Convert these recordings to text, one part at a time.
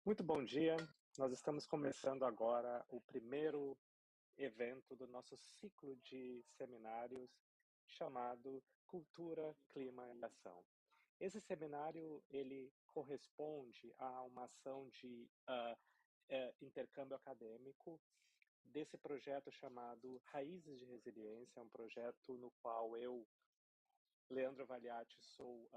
Muito bom dia. Nós estamos começando agora o primeiro evento do nosso ciclo de seminários chamado Cultura, Clima e Ação. Esse seminário ele corresponde a uma ação de intercâmbio acadêmico desse projeto chamado Raízes de Resiliência, um projeto no qual eu, Leandro Valiati, sou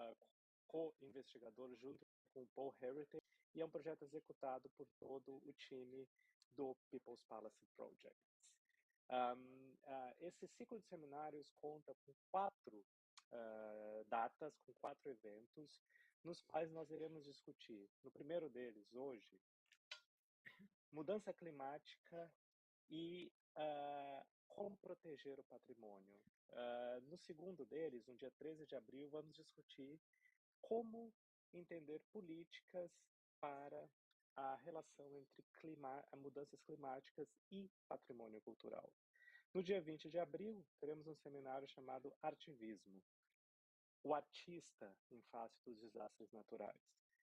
co-investigador junto com o Paul Heritage, e é um projeto executado por todo o time do People's Policy Project. Esse ciclo de seminários conta com 4 datas, com 4 eventos, nos quais nós iremos discutir, no primeiro deles, hoje, mudança climática e como proteger o patrimônio. No segundo deles, no dia 13 de abril, vamos discutir como entender políticas para a relação entre mudanças climáticas e patrimônio cultural. No dia 20 de abril, teremos um seminário chamado Artivismo, o artista em face dos desastres naturais.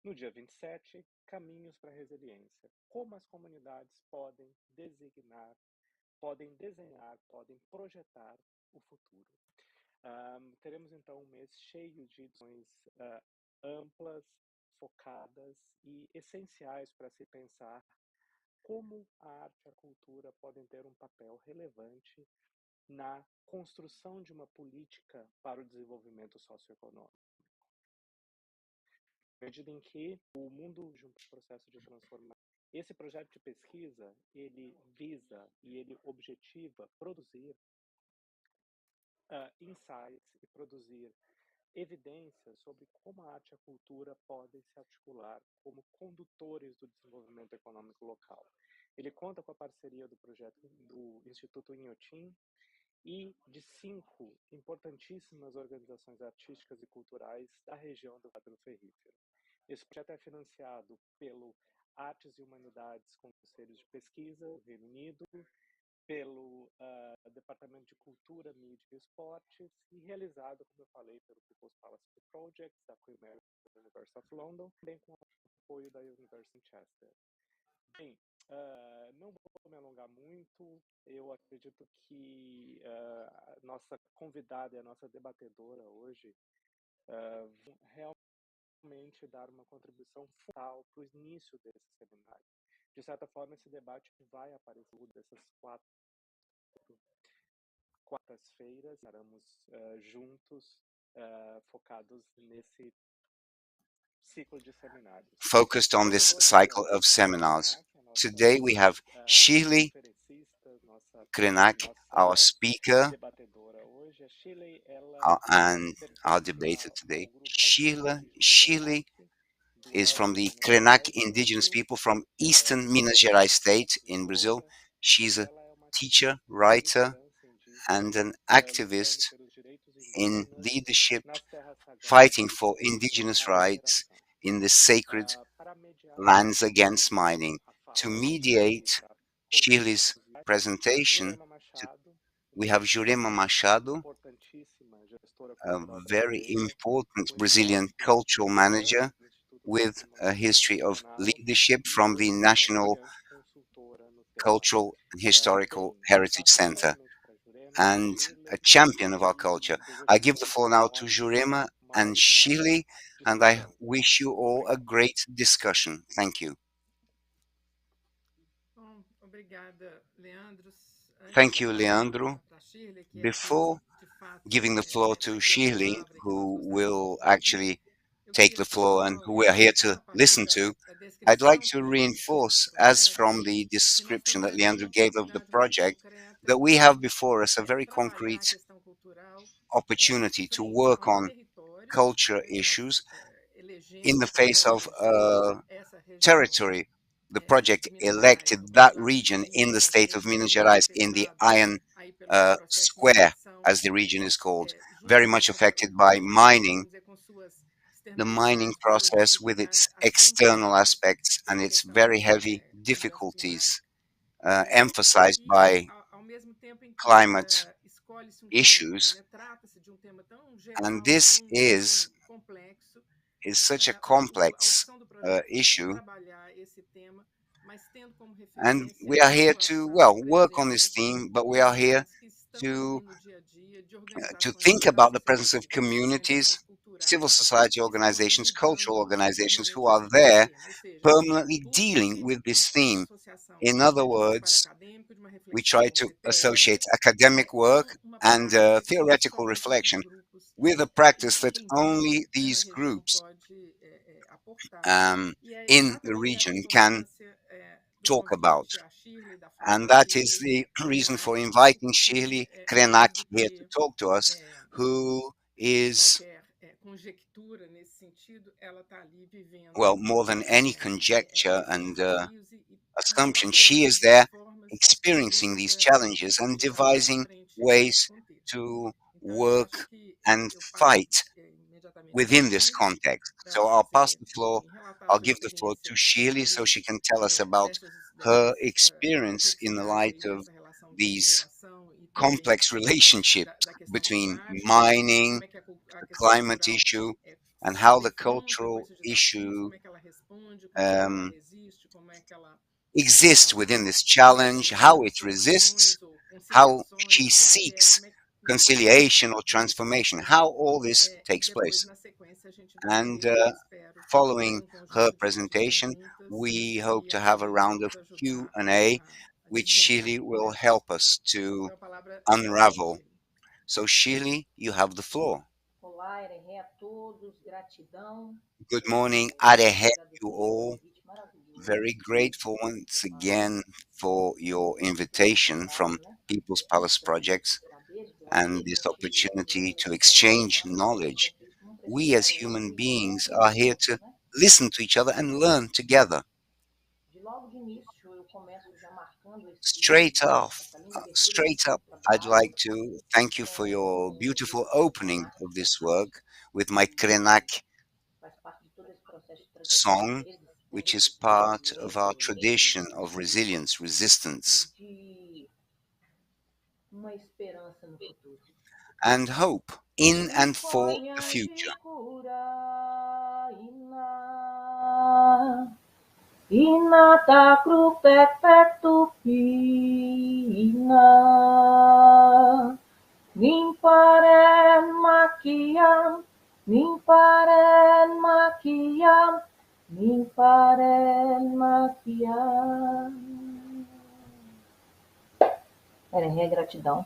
No dia 27, Caminhos para a Resiliência, como as comunidades podem desenhar, podem projetar o futuro. Teremos então um mês cheio de discussões amplas, focadas e essenciais para se pensar como a arte e a cultura podem ter um papel relevante na construção de uma política para o desenvolvimento socioeconômico. À medida em que o mundo vive um processo de transformação, esse projeto de pesquisa, ele visa e ele objetiva produzir insights e produzir evidências sobre como a arte e a cultura podem se articular como condutores do desenvolvimento econômico local. Ele conta com a parceria do projeto do Instituto Inhotim e de 5 importantíssimas organizações artísticas e culturais da região do Quadro Ferrífero. Esse projeto é financiado pelo Artes e Humanidades Conselhos de Pesquisa do Reino Unido, pelo Departamento de Cultura, Mídia e Esportes e realizado, como eu falei, pelo People's Policy Project, da Queen Mary University of London, também com o apoio da University of Chester. Bem, não vou me alongar muito, eu acredito que a nossa convidada e a nossa debatedora hoje vão realmente dar uma contribuição fundamental para o início desse seminário. De certa forma, esse debate vai aparecer dessas 4 quartas-feiras, estaremos juntos, focados nesse ciclo de seminários. Focused on this cycle of seminars. Today we have Shirley Krenak, our speaker, and our debater today. Shirley is from the Krenak Indigenous people from eastern Minas Gerais state in Brazil. She's a teacher, writer, and an activist in leadership, fighting for indigenous rights in the sacred lands against mining. To mediate Shirley's presentation, we have Jurema Machado, a very important Brazilian cultural manager with a history of leadership from the National Cultural and Historical Heritage Center, and a champion of our culture. I give the floor now to Jurema and Shirley, and I wish you all a great discussion. Thank you. Thank you, Leandro. Before giving the floor to Shirley, who will actually take the floor and who we are here to listen to, I'd like to reinforce, as from the description that Leandro gave of the project, that we have before us a very concrete opportunity to work on culture issues in the face of territory. The project elected that region in the state of Minas Gerais, in the Iron Square, as the region is called, very much affected by mining, the mining process with its external aspects and its very heavy difficulties, emphasized by climate issues. And this is such a complex issue And we are here to, well, work on this theme, but we are here to think about the presence of communities, civil society organizations, cultural organizations who are there permanently dealing with this theme. In other words, we try to associate academic work and theoretical reflection with a practice that only these groups um, in the region can talk about. And that is the reason for inviting Shirley Krenak here to talk to us, who is, well, more than any conjecture and assumption, she is there experiencing these challenges and devising ways to work and fight within this context. So I'll give the floor to Shirley so she can tell us about her experience in the light of these complex relationships between mining, the climate issue, and how the cultural issue um, exists within this challenge, how it resists, how she seeks conciliation or transformation, how all this takes place. And following her presentation, we hope to have a round of Q&A, which Shirley will help us to unravel. So Shirley, you have the floor. Olá, Ererê a todos, gratidão. Good morning, Quero Arehe, you agradecer esse all. convite maravilhoso Very grateful once do again for your invitation from trabalho, né? People's Palace Projects Saber, and saber this notícias, opportunity to informação exchange relevante, knowledge. enquanto isso não We as precisamos human de beings are here interrupção, to né? listen to each other and learn together. De logo de início, eu começo já marcando essa linda abertura Straight desse up, I'd trabalho, like to thank you for your beautiful dizendo que o opening Krenak, of this work with my que Krenak faz parte de todo esse processo de trajetória de song, redes, né? which is Redes de part of our resiliência tradition of resilience, e resistance, de uma esperança no futuro. and hope in and for the Informe future. de cura, inata krupek ina, nimparen makiam, nimparen makiam, nimparen makiam. Era gratidão.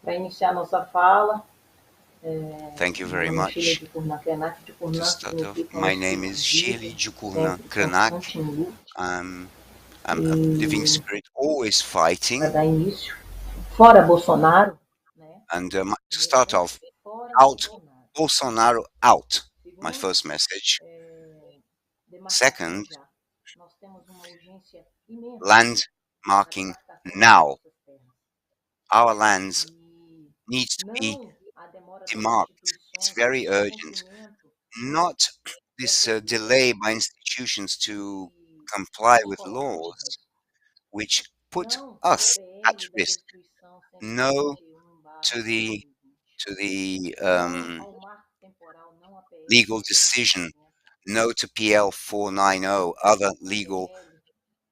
Para iniciar nossa fala, Thank you meu very nome é Shirley much. de Curnan Krenak. De To Curnan start off, significa um my name espírito is vivo, Shirley Jukurna sempre, Krenak. constante em luta. I'm a living E spirit, always para fighting. dar início, fora Bolsonaro, né? And to Primeiro start ponto, off, fora out, Bolsonaro. Bolsonaro out, my Segundo, first message. demarcação Second, já. Nós temos uma urgência imensa land na marking demarcação das now. nossas terras. Our lands E needs to be não a demora das demarked. It's instituições very no urgent. cumprimento Not this dessas leis delay by institutions to que comply nos with colocam em laws, risco. which put Não ao us at PL da risk. Destruição No 121/2020. to the Não ao marco temporal, não à PL legal 137. decision. No to PL 490, other A legal PL,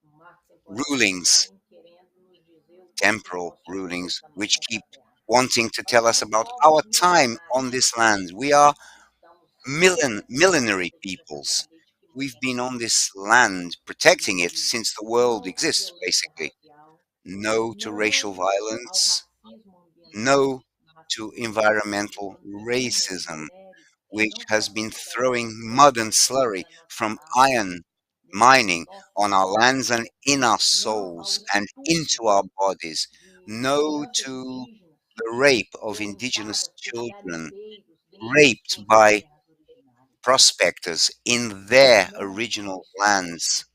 um marco temporal que rulings, vem querendo nos dizer o que temporal nós somos rulings, na which nossa keep terra. wanting to Nós tell us somos about our povos time on milenares. this land. We are Estamos protegendo millenary essa terra peoples. desde que We've mudamos. been on this land, protecting it E since the world não à exists, violência basically. racial, No to racial não ao violence, racismo ambiental, no to racismo ambiental environmental onde homens e racism, mulheres which não has been somente da throwing exploração mud and financeira slurry da nossa from alma, iron desses mining nossos on our lands and territórios, in our não ao souls and estupro into our bodies. de No crianças to indígenas que the rape of indigenous violentadas por children garimpeiros dentro de raped suas by terras originárias. prospectors in their Não ao original lands.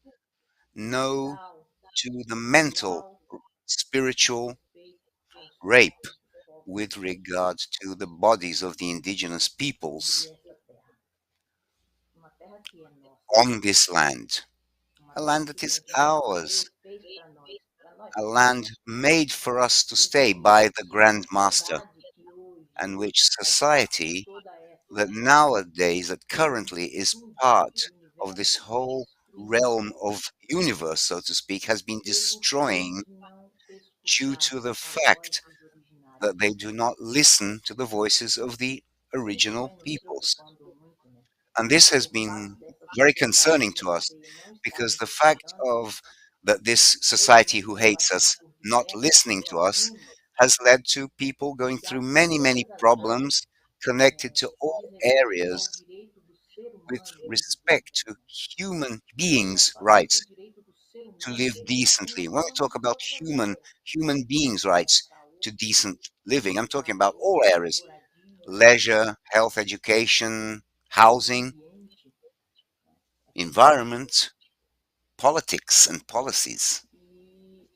estupro No moral, to the mental, espiritual, de spiritual respeito aos rape corpos dos povos with indígenas regard to the bodies of the indigenous sobre peoples essa terra. Uma terra que é nossa, on this land, uma a terra land que that is vem de Deus, ours, Deus fez para nós a ficarmos. land made for us to stay by the Infelizmente, a Grand Master, sociedade que and hoje which faz parte de society toda essa that nowadays, that currently is part of this universo whole realm of universe, so to speak, has been Erro seu destroying de não due escutar to the a voz fact dos originários. that they do not listen to the voices of the Isso original vem nos peoples. preocupando muito, né? And this has O fato been dessa very sociedade concerning que to us odeia não estar because nos the fact escutando, of that this hoje society muito who vem hates passando us por not diversas listening to us situações has led to people going through já many, many todas as áreas problems connected to que all diz respeito ao areas direito do ser with humano de viver respect to bem. human Quando nós beings' falamos do rights direito do ser to humano live de viver bem, decently. nós When we falamos talk de about todas as áreas, human beings' né? rights to Saúde, decent living, I'm talking about all saúde, areas: moradia, leisure, health, education, meio housing, ambiente, etc. environment, politics, and policies. E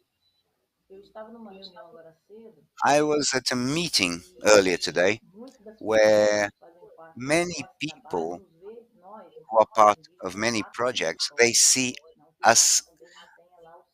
eu estava numa reunião agora cedo I was at a meeting earlier e today muitas das pessoas where que fazem parte do many nosso trabalho people nos vê, nós, who are povos part of indígenas, many projects, they ativadores, see não que o rato us, também tenha lá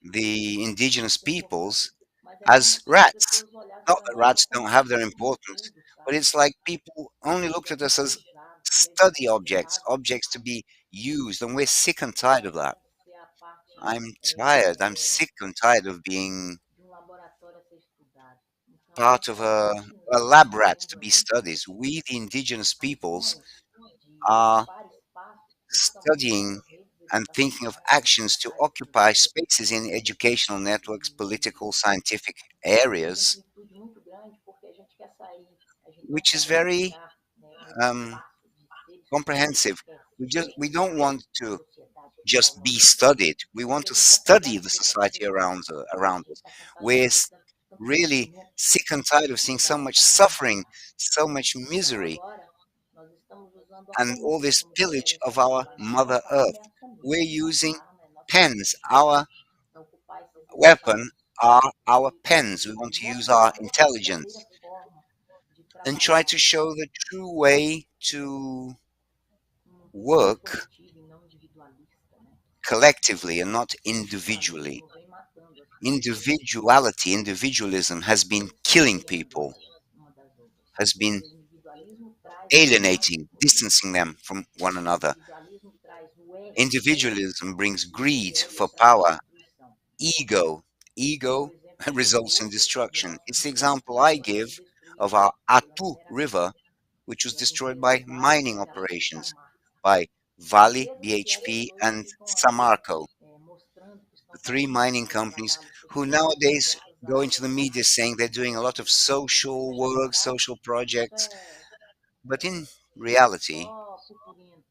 the indigenous a sua importância. peoples, Mas é como as se as rats. pessoas olhassem Not para that nós só rats como don't have their sujeito de importance, estudo, but sabe? it's like people only looked at us as Pejorados, e a gente study objects, cansado objects to be used, and we're sick and tired of that. de ser a parte I'm tired. I'm sick and tired of being de um laboratório a ser estudado. Então, part of a gente, a nós lab estamos rat to tendo be aí studied. We, the indigenous peoples, ações de are ocupar espaços, principalmente studying nas redes and thinking of educacionais, actions to sociais, occupy políticas, spaces in educational networks, political, e scientific uma areas, inquietude muito grande, porque a gente quer sair, a gente não which quer is mais very ficar, né, nesse um, espaço de ser estudado, a gente comprehensive. quer We ser don't want a to sociedade que está ao just be nosso redor. studied. We want Porque a to gente está cansado study de the ver tanta society violência, a around gente us. está cansado de We're ver tanto really sofrimento sick and tired of seeing da so much nossa mãe suffering, terra. so much Então misery, agora nós estamos usando a and all caneta this como pillage of ferramenta de our trabalho. Mother Nossa arma Earth. é a caneta, We're nossa using arma é nossa pens. inteligência Our para ocupar esses weapon espaços. are our pens. We E want to use mostrar our a verdadeira intelligence forma de and try trabalhar to show the true way to um pensamento work coletivo e não individualista, né? collectively and not O individually. individualismo vem matando as pessoas, Individuality, individualism has been killing distanciando people, elas uma das outras. has been O individualismo traz o alienating, egoísmo. distancing them from one O another. individualismo traz o ego, Individualism brings e o greed ego for traz power, destruição. ego. É o Ego exemplo que eu dou results in hoje de destruction. nós It's the example I desconstruirmos o give of destruído our pela Atu mineração. River, which was E a gente destroyed by elevar mining aquela tudo à operations marca. by E Vale, mesmo que as BHP, pessoas and ficam aí Samarco, mostrando que the estão three fazendo mining um companies trabalho who social em nowadays diversas go into áreas the media saying they're doing a lot of social da work, sociedade, social isso projects, é but in reality, só purpurina.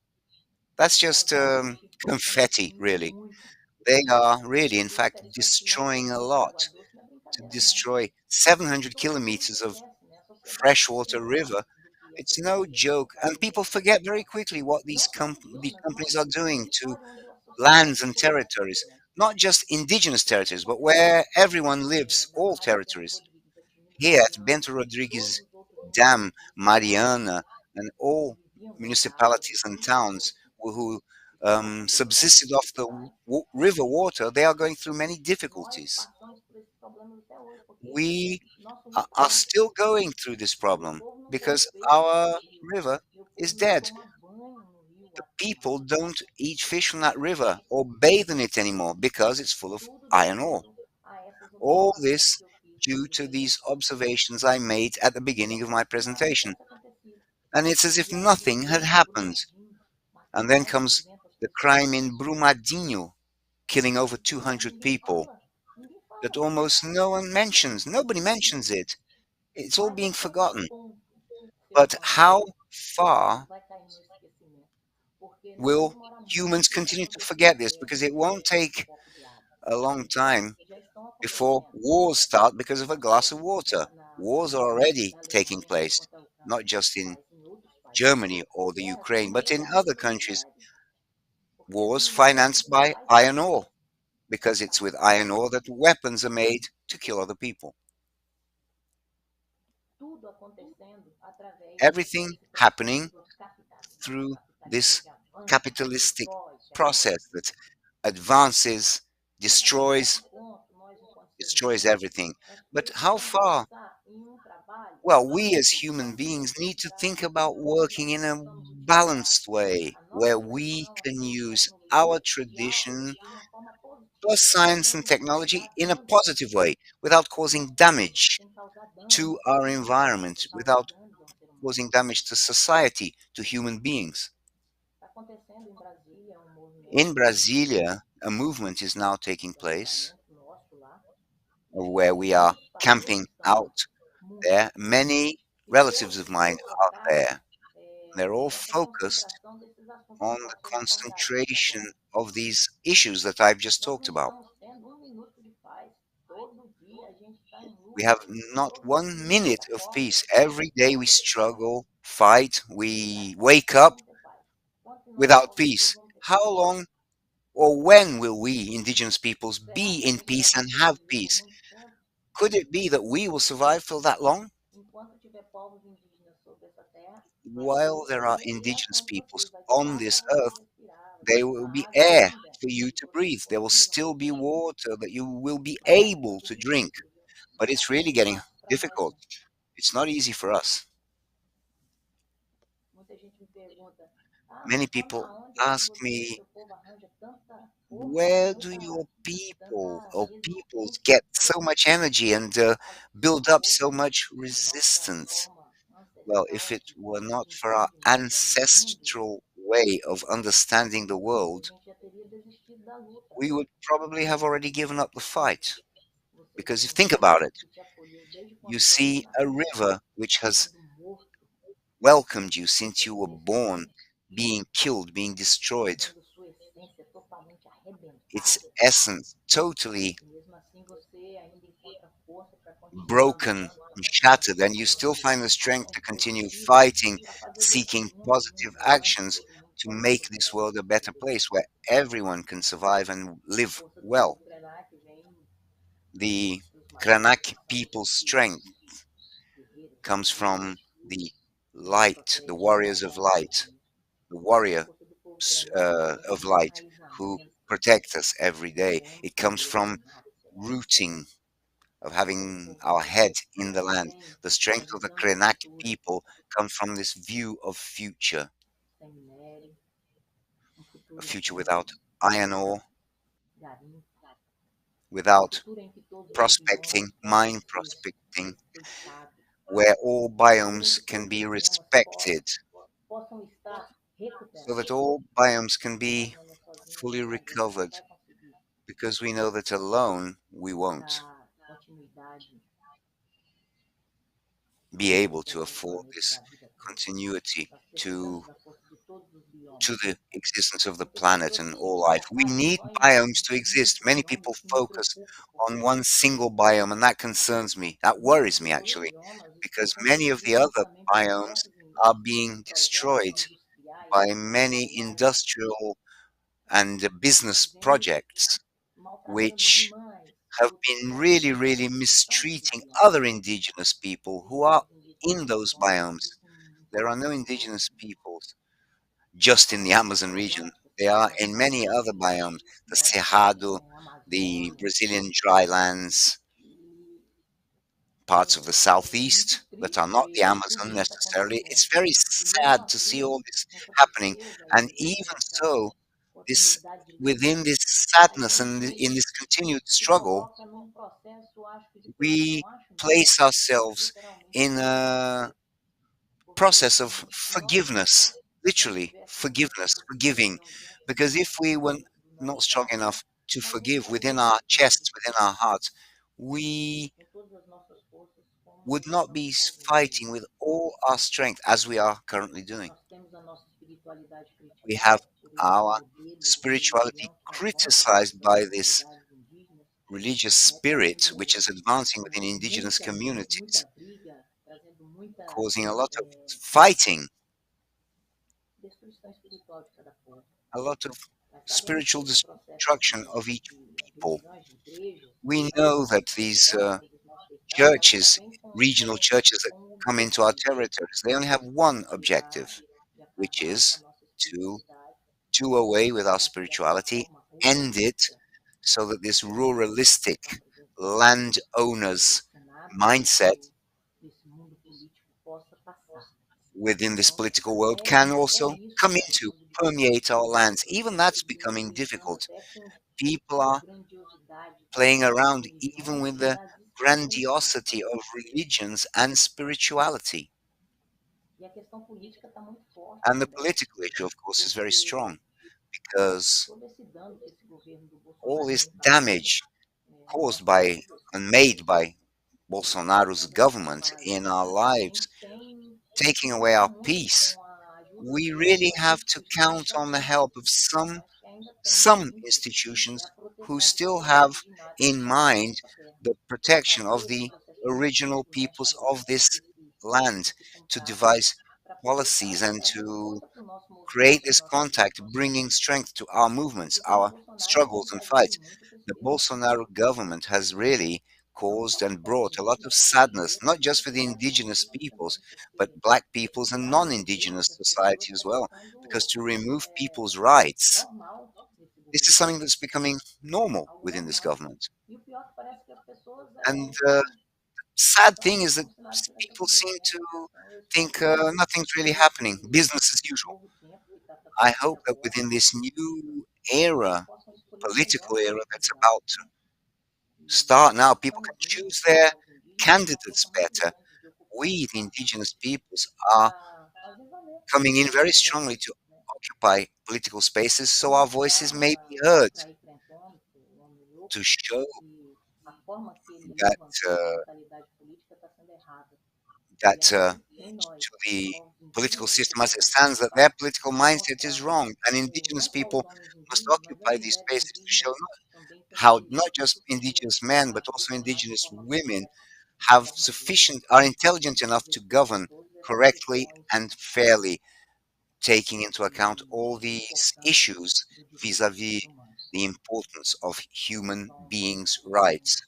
that's Isso é just realmente confetti, destruindo really. muito. They are really, in E é fact, interessante que nós destroying a aqui de lot. Água Doce não é To brincadeira não. destroy 700 Todo mundo kilometers of esquece, né? A sociedade esquece freshwater muito river. rápido do que as It's no empresas estão joke, and fazendo people pela forget very sociedade. quickly what Não só aqui, the mas companies are no doing to território onde a sociedade lands and floresce, territories, né? not just indigenous Porque o que territories, but acontece where everyone lives, na all Barragem Bento territories. Rodrigues, aqui em Here at Mariana Bento e em todos Rodrigues os outros Dam, municípios Mariana, and que all viviam dessa água de municipalities and fundo towns poço, who estão passando por essas subsisted off the dificuldades. river water, they are going through many Nós difficulties. passamos por esses problemas até hoje, porque We nosso rio are parou. still going through this E o problem povo não tem because peixe our naquele rio. river E o is povo não dead. toma banho no rio The Atu. people don't eat fish from that river or bathe in it anymore because it's full of Tudo iron ore. devido a essas All observações this que eu fiz due no to início. these observations I made at the E é beginning of como my se nada presentation. tivesse acontecido. And it's as if E aqui o nothing had crime happened. Brumadinho, And matando then mais de comes 200 the pessoas. crime in Brumadinho, killing over Mas 200 ninguém people fala. Ninguém that fala. almost no one mentions. Nobody mentions it. It's all Mas being até que forgotten. ponto ser But humano how far vai cair no esquecimento? Porque não vai will demorar humans muito para continue to acontecer forget this? guerras Because it won't por um take copo de água. a long time Já estão before acontecendo. wars start because of a Aqui glass of water. na Wars are Alemanha, already da taking Alemanha place, contra a not Ucrânia, just in mas em outros países. Germany or the Guerras Ukraine, but in financiadas other pelo countries. minério. Porque é do Wars minério que financed vem by paz e iron guerra. ore, because it's Paz with e iron guerra. ore that weapons are made to kill other people. Tudo acontecendo através Everything desse processo happening do capitalismo. O through capitalismo this que avança, que capitalistic destrói, que acaba process com that tudo. advances, Até certo destroys, ponto, nós, enquanto seres destroys humanos, everything. nós But how precisamos far? pensar em um trabalho Well, we as que human possa ser beings need to think equilibrado, about onde working nós in a possamos balanced way A nossa where we geração, a can ciência e use tecnologia our social tradition de uma forma plus positiva, science and sem technology causar in a danos, positive way without causing damage sem causar danos, to our environment, sem causar without danos ao ser humano. causing damage to society, to human beings. Está acontecendo em Brasília um In movimento Brasilia, a movement is now taking de place acampamento nosso lá, where we are muitos parentes camping estão lá, out muitos, there. Many e relatives todos of mine are focados there. They're all nessa focused concentração desses assuntos que on estão the sendo tratados concentration agora. of these issues that I've just Nós talked não about. estamos tendo um minuto de paz. Todo dia a gente está em We luta. have not Todo 1 minute dia of acorda, peace. Every day we luta, sofre. struggle, fight, E we até wake quando up vamos ter paz? Quando nós, without povos indígenas, peace. vamos ter paz? How long or when will we, indigenous peoples, Será be que a in gente ainda peace vai and have sobreviver por peace? muito tempo? Could it be that we will survive for that long? Enquanto tiver povos indígenas sobre essa terra, vai While ter there are indigenous respiração de peoples vocês, vai ter on ar para this vocês earth, respirar, vai there ter will uma be água air linda for you que to vocês breathe. There will precisam still be beber. water that you will be Mas able fica to drink. difícil, viu? But Não it's está really sendo getting fácil para nós, difficult. não. It's not easy for us. Muita gente me pergunta, ah, Many mas people aonde é que ask você, me, seu povo, arranja tanta força, where do tanta, your people tanta or peoples resistência get so much energy and para build up sobrepor so much a nossa resistance? forma Well, if ancestral it de were conceber not os for our indígenas, do mundo? ancestral way of understanding the A world, gente já teria desistido da luta. we would probably have already given up the fight. Você Because vê if um think rio about it, que te acolheu desde you quando você see a nasceu, river which has sendo morto, welcomed you since you sendo were born, destruído, being killed, being destroyed, tendo sua essência totalmente its arrebentada. essence totally E mesmo assim você ainda encontra força para continuar broken lutando, para and continuar shattered, and you resistendo, still find the para strength to continue construir, fighting, para fazer desse seeking mundo um mundo positive melhor em que actions todo mundo to possa make viver this bem world a e better place sobreviver. where everyone can survive and A live força do well. povo Krenak vem The dos machos, Krenak que são os people's strength espíritos guerreiros, comes guerreiras, from the que nos light, the protegem, nos warriors of apoiam. light, the warrior Força do povo Krenak vem of do light who enraizamento, protect us every do day. homem It comes primeiro from lunar, será? rooting, of Todo having povo our head preto in the land. vem The da strength of the visão do Krenak futuro, people comes from this view of future, sem minério, um a futuro future sem without iron ore, garimpo, um without futuro em que todos os prospecting, biomas possam mine ser prospecting, respeitados, where all um futuro em biomes que can todos be os biomas respected, possam estar so that recuperados. all biomes can Mas be nós sozinhos fully não vai, a gente não recovered, vai conseguir because we know that alone we won't dar continuidade à be able to existência do afford planeta e this da vida toda. continuity Nós precisamos da força de todos os to biomas. the existence of the Muitas planet pessoas and têm all life. We colocado need só biomes em to um exist. Many bioma, people isso me focus preocupa, on porque one single biome, and that concerns me. That muitos worries me dos actually, biomas estão because many of the comprometidos other também biomes are being projetos destroyed industriais by que many trabalham industrial and business fazendo, projects maltratando which demais have outros been povos really, really indígenas que estão nesses mistreating biomas. other indigenous people Os who are povos indígenas in não those estão nem biomes. aí com um There are pouco no com os indigenous outros. peoples just in the As Amazon Matas region. Atlânticas, They que are são as in matas many other indígenas, biomes, the né? Cerrado, the Amazônia, Brazilian drylands, e parts of the é muito southeast that are triste not the ver tudo Amazon isso necessarily. It's acontecendo. very E mesmo sad to see assim, all this com essa happening. tristeza And e even nessa so, this continuidade de within luta, this a sadness and in gente this continued se struggle, coloca num processo, acho que de we perdão, acho não, place ourselves literalmente de in perdão, a porque process of forgiveness, se não literally tivéssemos essa forgiveness, força de forgiving. perdão dentro Because if we were do not nosso strong coração, enough to nós não forgive within estaríamos our lutando chests, within our hearts, we com todas as nossas forças would como not estamos be fazendo. fighting with all our strength as we are currently doing. Nós temos a nossa espiritualidade We have criticada por esse our modelo de spirituality religião que vai contra as criticized by this comunidades indígenas, religious trazendo spirit which is advancing within indigenous muita communities, briga, trazendo muita causing a lot of fighting, destruição espiritual de cada povo. a lot of Nós sabemos que spiritual esse processo destruction of each de people. religiões, de igrejas, We know that que these chegam sobre os nossos territórios, elas só churches, vêm regional churches that com um come into our objetivo, territories, they only have one objective, de which acabar com a is nossa to espiritualidade, do away with our daquela spirituality, forma end it, ruralista so that this que nós ruralistic temos landowners ensinado para mindset que esse mundo político possa passar. within this Então, political world é, can é also isso come que as into, indivíduos permeate our lands. Even estão that's becoming brincando difficult. até People com are grandiosidade playing das around even religiões with the para destruir mesmo grandiosity as of pessoas. religions and spirituality. E a questão política está muito forte And the também, political issue, of course, is very porque strong because todo esse dano que esse governo do all Bolsonaro this vem fazendo damage nas caused by famílias, and made by Bolsonaro's nas government in our famílias, a lives, gente tem que taking away contar our muito peace, com a ajuda we de really have to políticos que count ainda on the têm, help of instituições que ainda têm em some mente a institutions who proteção dos still povos have originários in da mind nossa terra, the para protection of fazer esse the processo de original justiça, né, peoples fazer of this esse, land, esse to contato, devise para poder policies and trazer to força para o nosso create movimento, para a this nossa contact, luta. bringing strength to our movements, O governo our Bolsonaro vem struggles and trazendo fights. muita The tristeza, Bolsonaro government has really não caused só para and o povo brought a lot of indígena, sadness, porque not é just for the população indigenous indígena peoples, também, but porque black peoples and tirar o direito non-indigenous dessas pessoas society as está well, because ficando to remove people's rights, normal nesse this is governo, something that's becoming normal algo within this normal. government. E o pior é que parece que as pessoas And the estão sad estão thing is that como se nada estivesse people seem acontecendo. to Então eu espero think que nothing's really happening, nesse business as usual. novo tempo que está para I surgir hope that agora, within this new as pessoas era, possam escolher o political melhor era para that's candidato. about to E start now, nós que people can estamos vivos choose como their povos indígenas temos uma candidates força muito better. grande de ocupar We, the espaços indigenous peoples, are para fazer valer coming in a very nossa voz, strongly to né? occupy political spaces E so our voices mostrar may be heard, para ir enfrentando o homem louco to show que a forma que ele that levantou essa mentalidade política está sendo errada. E that aí, em nós, to the povos political indígenas, system as it precisamos stands, that their participar political para mindset is mostrar wrong, and indigenous não só os people homens must indígenas, mas as occupy these mulheres spaces to show indígenas também têm how not inteligência just suficiente indigenous men but para also governar de indigenous forma women correta, de have forma justa, sufficient, are intelligent e enough to exercer govern todas essas correctly questões and fairly, taking into account all de these importância issues do direito dos vis-a-vis seres humanos. the importance of human Então, beings' é, rights.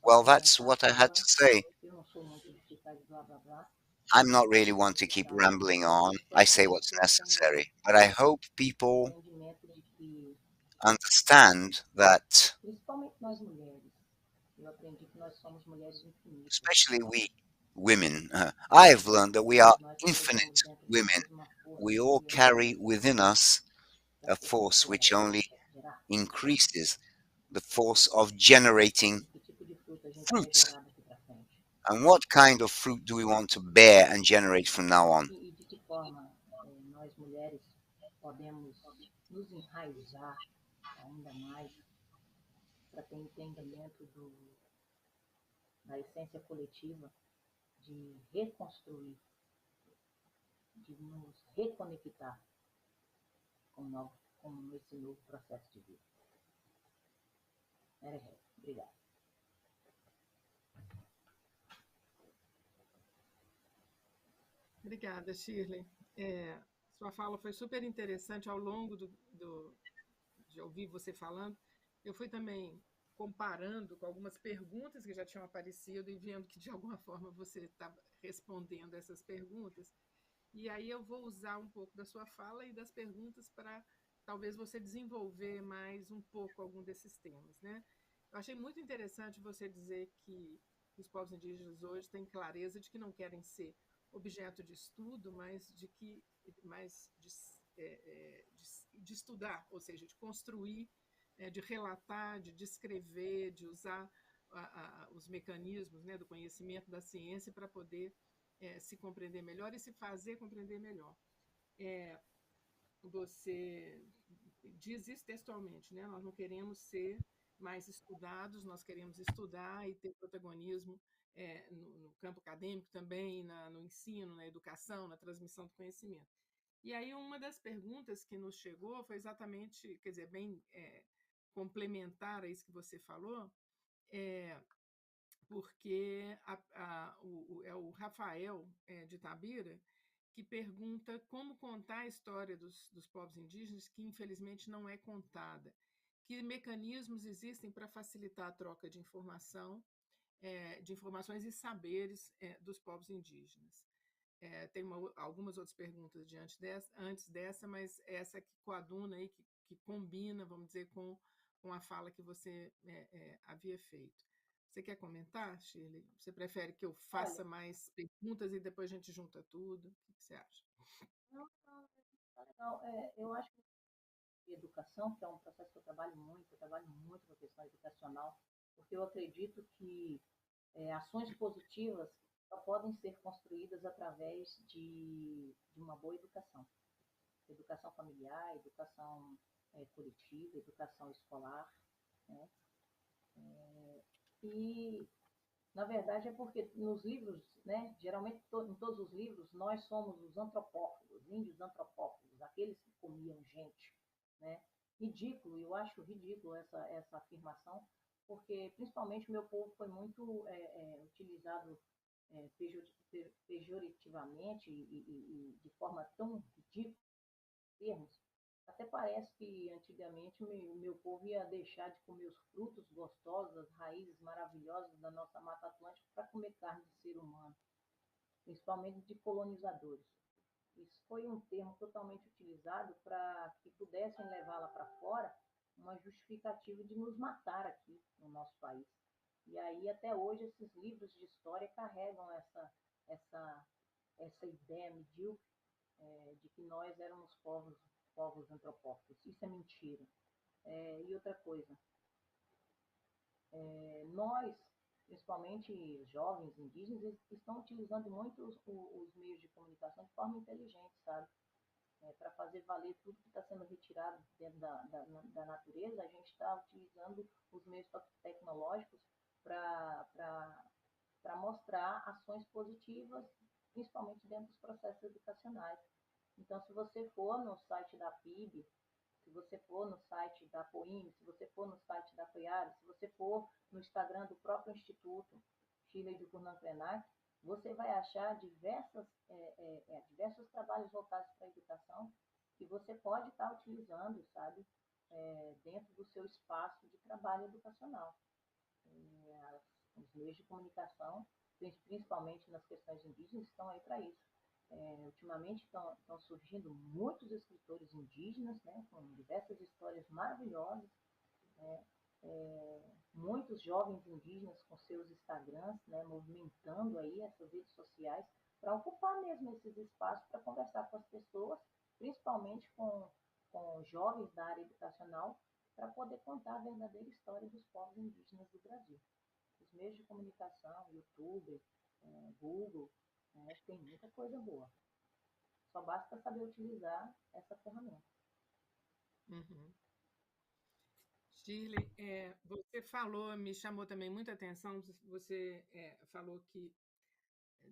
só Well, para that's encerrar a what I had to fala, say. eu não sou muito de ficar de blá blá blá, I'm not really one to keep então rambling on. eu I espero que say as what's pessoas tenham necessary. But I hope people entendimento de que, understand that, principalmente nós mulheres, eu aprendi que nós somos mulheres infinitas, especially we women, I've learned that we are nós carregamos infinite dentro de women. nós uma força We all que é carry within us da a força force which only gerar frutos. increases the force of generating E que tipo de fruto a gente quer fruits. gerar daqui para frente? And what kind of fruit do we want to bear and generate from now on? E de que forma nós mulheres podemos nos enraizar ainda mais para ter entendimento da essência coletiva de reconstruir, de nos reconectar com esse novo processo de vida. Obrigada. Obrigada, Shirley. Sua fala foi super interessante ao longo de ouvir você falando. Eu fui também comparando com algumas perguntas que já tinham aparecido e vendo que, de alguma forma, você estava respondendo essas perguntas. E aí eu vou usar um pouco da sua fala e das perguntas para talvez você desenvolver mais um pouco algum desses temas, né? Eu achei muito interessante você dizer que os povos indígenas hoje têm clareza de que não querem ser objeto de estudo, mas de estudar, ou seja, de construir, de relatar, de descrever, de usar os mecanismos, né, do conhecimento da ciência para poder se compreender melhor e se fazer compreender melhor. Você diz isso textualmente, né? Nós não queremos ser mais estudados, nós queremos estudar e ter protagonismo no campo acadêmico também, no ensino, na educação, na transmissão do conhecimento. E aí uma das perguntas que nos chegou foi exatamente, quer dizer, bem complementar a isso que você falou, porque é o Rafael de Itabira que pergunta como contar a história dos povos indígenas que infelizmente não é contada. Que mecanismos existem para facilitar a troca de informações e saberes dos povos indígenas? Tem algumas outras perguntas antes dessa, mas essa que coaduna aí, que combina, vamos dizer, com a fala que você havia feito. Você quer comentar, Shirley? Você prefere que eu faça Olha, mais perguntas e depois a gente junta tudo? O que você acha? não, não, tá legal. Eu acho que educação, que é um processo que eu trabalho muito com a questão educacional, porque eu acredito que ações positivas só podem ser construídas através de uma boa educação. Educação familiar, educação coletiva, educação escolar, né? E, na verdade, é porque nos livros, né, geralmente em todos os livros, nós somos os antropófagos, índios antropófagos, aqueles que comiam gente, né? Ridículo, eu acho ridículo essa afirmação, porque principalmente o meu povo foi muito utilizado pejorativamente e de forma tão ridícula, termos. Até parece que antigamente o meu povo ia deixar de comer os frutos gostosos, as raízes maravilhosas da nossa Mata Atlântica para comer carne de ser humano, principalmente de colonizadores. Isso foi um termo totalmente utilizado para que pudessem levar lá para fora uma justificativa de nos matar aqui no nosso país. E aí, até hoje, esses livros de história carregam essa, essa ideia medíocre de que nós éramos povos antropófagos. Isso é mentira. E outra coisa, nós, principalmente os jovens indígenas, eles estão utilizando muito os meios de comunicação de forma inteligente, sabe? Para fazer valer tudo que está sendo retirado dentro da natureza, a gente está utilizando os meios tecnológicos para mostrar ações positivas, principalmente dentro dos processos educacionais. Então, se você for no site da PIB, se você for no site da POIM, se você for no site da FEAR, se você for no Instagram do próprio Instituto Shirley do Krenak, você vai achar diversos trabalhos voltados para a educação que você pode estar utilizando, sabe, dentro do seu espaço de trabalho educacional. Os meios de comunicação, principalmente nas questões indígenas, estão aí para isso. Ultimamente estão surgindo muitos escritores indígenas, né, com diversas histórias maravilhosas, né, muitos jovens indígenas com seus Instagrams, né, movimentando aí essas redes sociais para ocupar mesmo esses espaços para conversar com as pessoas, principalmente com jovens da área educacional, para poder contar a verdadeira história dos povos indígenas do Brasil. Os meios de comunicação, YouTube, Google, tem muita coisa boa. Só basta saber utilizar essa ferramenta. Uhum. Shirley, você falou, me chamou também muita atenção, você falou que,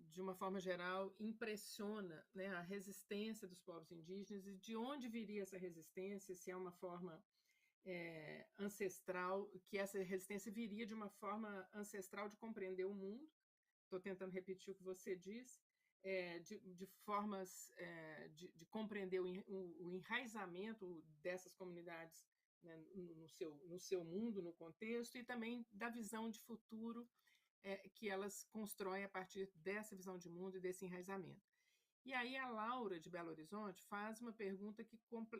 de uma forma geral, impressiona, né, a resistência dos povos indígenas e de onde viria essa resistência, se é uma forma ancestral, que essa resistência viria de uma forma ancestral de compreender o mundo. Estou tentando repetir o que você disse, de formas de compreender o enraizamento dessas comunidades, né, no seu mundo, no contexto, e também da visão de futuro que elas constroem a partir dessa visão de mundo e desse enraizamento. E aí a Laura, de Belo Horizonte, faz uma pergunta que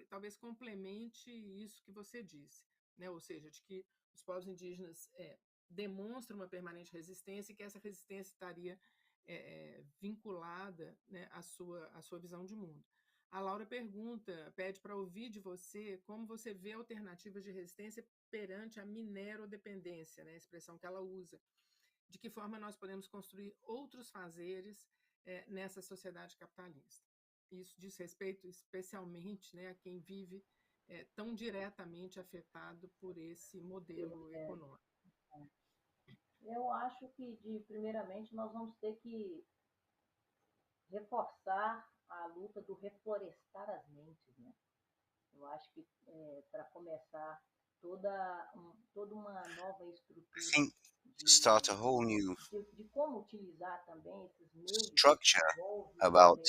talvez complemente isso que você disse, né? Ou seja, de que os povos indígenas demonstram uma permanente resistência e que essa resistência estaria vinculada, né, à sua visão de mundo. A Laura pede para ouvir de você como você vê alternativas de resistência perante a minerodependência, né, a expressão que ela usa. De que forma nós podemos construir outros fazeres nessa sociedade capitalista. Isso diz respeito especialmente, né, a quem vive tão diretamente afetado por esse modelo econômico. Eu acho que, primeiramente, nós vamos ter que reforçar a luta do reflorestar as mentes, né? Eu acho que, para começar, toda uma nova I estrutura think to start a whole new de como utilizar também esses meios que structure envolvem about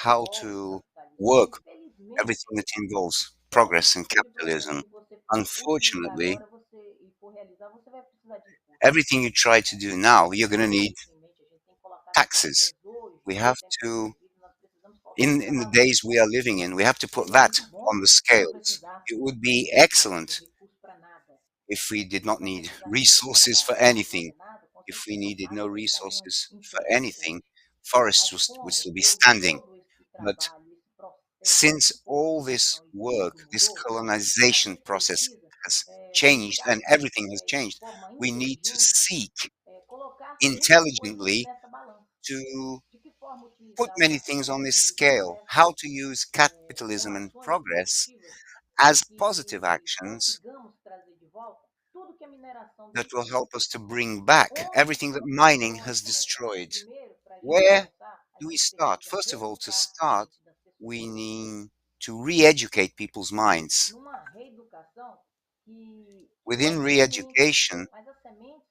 how envolve o to capitalismo. work Infelizmente, everything that involves progress in esse processo capitalism. que você for utilizar Unfortunately, agora e for realizar, você vai precisar de recursos. everything you try to do now, you're going to need Isso em mente, a gente tem que colocar essas taxes. coisas hoje, We no have tempo que a to, gente vive, nós precisamos in the colocar days we are recursos. living in, we have to put Seria that muito on bom the se não scales. precisasse It nós would be ter excellent recurso para nada. if we did not Quando a need gente já não resources for encontra mais anything, fazer nada, com if we certeza needed no água estaria resources for anything, intermitente. forests Mas would como still be houve standing. todo esse But trabalho, esse processo since de all this colonização e work, tudo this mudou, a colonization gente process precisa, has changed and everything has de changed, forma we need to inteligente, seek colocar muitas coisas intelligently nessa balança. to De que forma put utilizar o many things on capitalismo this e o scale. progresso How to use capitalism como and ações progress produtivas para as positive que actions consigamos trazer de volta tudo que a mineração that will destruiu. help us to bring back Onde, everything that por onde mining nós has começarmos? destroyed. Primeiro, para a gente Where começar, a do we gente start? precisa First of all, to reeducar a start, mente das we pessoas. need to re educate people's minds. Numa reeducação que Within plante re sementes, education, mas as sementes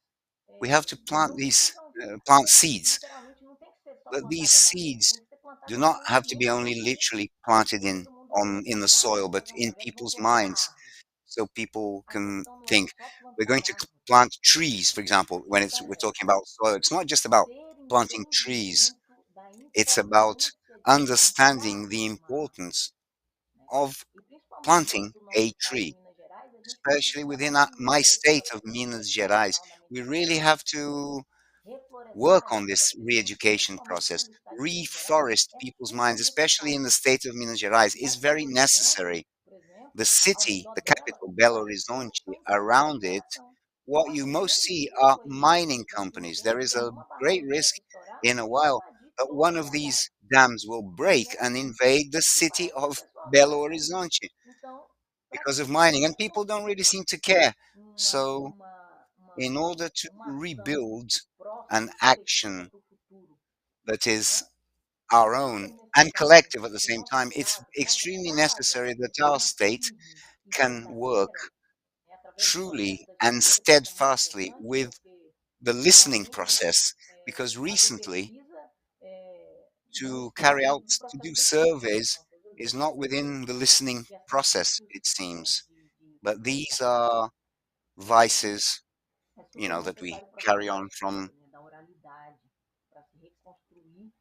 we have to plant não these precisam, plant seeds. literalmente, não tem que ser só But these plantada na terra, tem seeds que ser plantada do na not mente have to be mesmo only das pessoas. literally planted Hoje o mundo in pensa the assim, ah, soil, vamos but fazer um in projeto, vamos people's plantar minds, árvores. so people A can questão não é think só we're plantar going to árvore. plant trees, for example. When Então, we're talking about soil, it's not just about ter planting trees. entendimento da It's about importância de understanding the plantarmos uma árvore, importance né? of E principalmente dentro planting do nosso a estado de tree, Minas Gerais, a gente precisa especially within trabalhar my muito esse state of processo de Minas Gerais. We reflorestalmente really falando. have to work Reflorestar a on mente das this pessoas, re-education principalmente process, dentro do estado de Minas Gerais, reforest é people's minds, especially in fundamental. the state of Minas Gerais, is Aqui, very necessary. por exemplo, The ao city, redor the dela, capital, Belo vários planos Horizonte, estão em fase de around it, elaboração. what you Pode most ser see que are aí, mining daqui a um companies. There tempo, is quando a uma great barragem risk dessa estourar, in a vai while invadir that todo one o of Ceará these dams will e break and essa invade the e city parece que o of pessoal não está Belo nem aí. Horizonte Então, para que because a of gente mining, and possa people don't really construir seem to care. uma, So, uma, in uma, order to uma ação rebuild an próxima e coletiva action para o futuro, that is né? our Vai ser own and necessário collective at the que o same nosso time, it's Estado possa extremely necessary trabalhar that de our forma state firme e can work verdadeira, né, através do processo truly da and escuta, que isso é muito steadfastly importante, with porque the listening ultimamente process, because fazer recently pesquisa não to está carry out, dentro do to processo do da escuta, surveys são coisas is outras not coisas within the listening que as process, ciências it né, seems. de But these comunicação are vices, é super that we necessário o processo carry da on escuta, né, da oralidade, para se reconstruir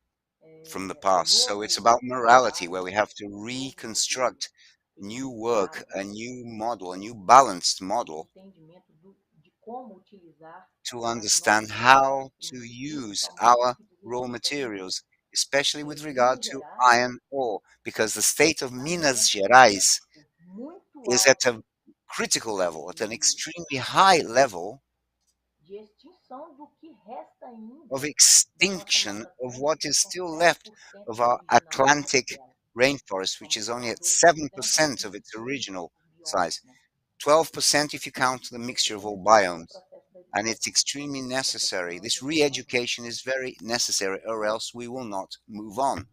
from the um past. So it's novo about morality, where trabalho, we have to um novo modelo reconstruct new work, equilibrado a new model, a new balanced de model entendimento de como utilizar to as understand nossas how to matérias-primas, use principalmente no our que diz raw respeito ao minério. materials, especially with regard Minas to Gerais iron ore, because the state of está Minas dentro de um Gerais risco muito is at a alto critical level, at an de, extremely high level de extinção do que resta of ainda da nossa extinction Mata of Atlântica, what que is são still left 7% of da our originalidade Atlantic dela. rainforest, which Somos is only at tomadores de 7% of its 100% original dos biomas, size, né? 12% if you count the Ou mixture of seja, all necessário o biomes. processo da And it's educação. extremely Você necessary. falando This dessa re forma, education is very necessary, or else we will not move on,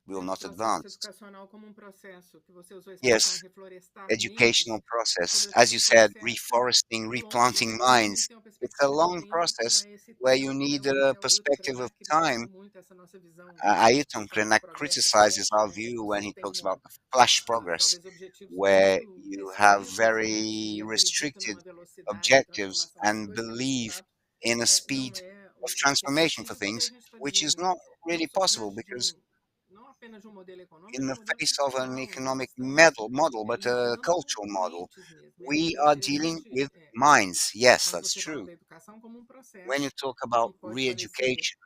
we will Esse not processo advance. educacional como um processo, que você usou a expressão Yes, reflorestar mentes, educational process, as sobretudo you um said, processo reforesting, longo, replanting né? Que nem minds. tem uma It's a perspectiva de long tempo que não process é esse where you tempo, né? need O a até o perspective of Krenak time. defende muito essa nossa visão de Ayrton fast Krenak progress criticizes flash, our né? Que view when você he tem talks about the flash progress, talvez objetivos where muito you have restritos very e acredita restricted numa velocidade de objectives transformação das and coisas, que de believe fato in a não speed é of o que é transformation for possível, porque a things, gente está which is dizendo, not nós really estamos possible diante de because não apenas de um modelo econômico, in mas de the um modelo face of an cultural, né? economic Estamos model, but a lidando cultural com model. mentes mesmo. We E are dealing infelizmente, with minds. Yes, quando that's você fala true. da educação como um When you processo talk about que pode parecer re-education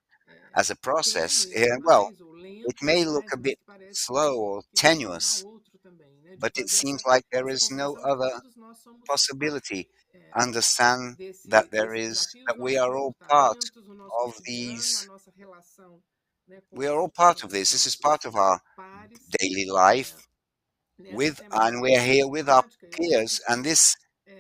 as a process, tênue well, demais ou it lento may look demais, a mas bit que parece slow or que não há tenuous, outro também, né? De but it fazer seems like there essa is no compreensão de que other todos nós somos possibility. parte Understand that there desses is, desafios, that we nossos are all part comportamentos, o nosso of cotidiano, a these. nossa relação, né, We are all part of com os this. This is nossos part of our pares, daily life nessa and we temática are here with our climática. Eu vejo peers. And que this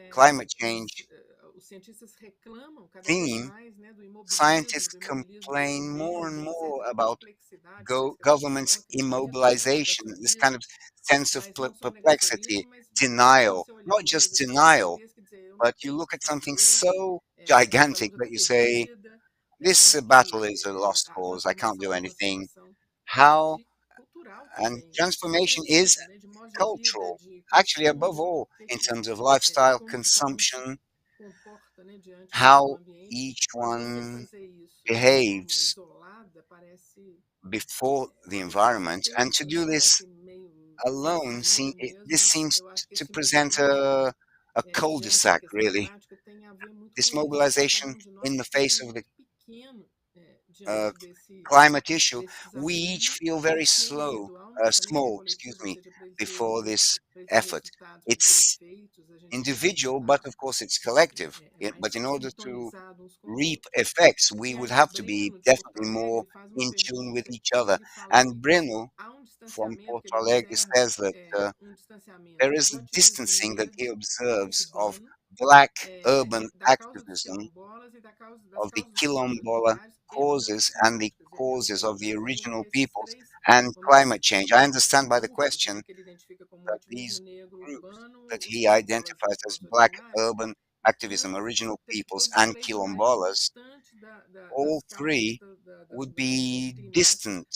climate change os cientistas reclamam cada vez theme, mais, né, scientists do imobilismo complain more governo, and more etc., da about complexidade desse government's assunto, né, e até mesmo do immobilization, this kind ativismo, of sense of mas não só o perplexity, negacionismo, mas de denial, você olhar not uma just coisa tão denial, gigantesca e dizer, eu não but you tenho o look que at something fazer, so essa gigantic luta está that you say, perdida, né, como this é battle que is a lost a cause, I can't transformação do é uma anything. situação How cultural and também, de transformation is sobrevivência, né, de modo de vida, cultural, de actually, above consumo, all, o que in que terms of lifestyle, como cada um se consumption, comporta, né, diante do how ambiente, each e você one fazer isso de forma behaves isolada parece before the environment. And to suspeito, né? do this Parece meio alone, pensamento this mesmo. seems Eu acho que to esse present movimento a diante da cul-de-sac, questão really. climática tem a ver muito This com isso, porque cada mobilization um de nós in se the sente face of the muito pequeno uh, diante climate issue, desse we each desafio feel não very só small, individual, mas também que é excuse coletivo, ou me, seja, before this para esses effort. resultados serem It's feitos, a gente precisa individual, but estar of course it's collective. mais But in order to sintonizado uns com os reap outros. effects, we E would aí o have to be Breno, de Porto definitely Alegre, more ele faz uma in tune with pergunta each que other. ele fala And que Breno há um from distanciamento que Porto ele Alegre observa, says that um there distanciamento is do a ativismo distancing that he negro observes of urbano, black urban da causa dos activism, quilombolas e das of the causas dos povos Quilombola originários e mudanças causes and the climáticas. Ele causes of the identifica original esses peoples três, and vamos dizer climate assim, change. I understand by the grupos, question né, que ele identifica como o that ativismo these negro groups urbano, that os he quilombolas e identifies os as povos black originários, urban activism, estão original peoples, todos os and três mais Quilombolas, distantes all das causas three das would mudanças be climáticas, distant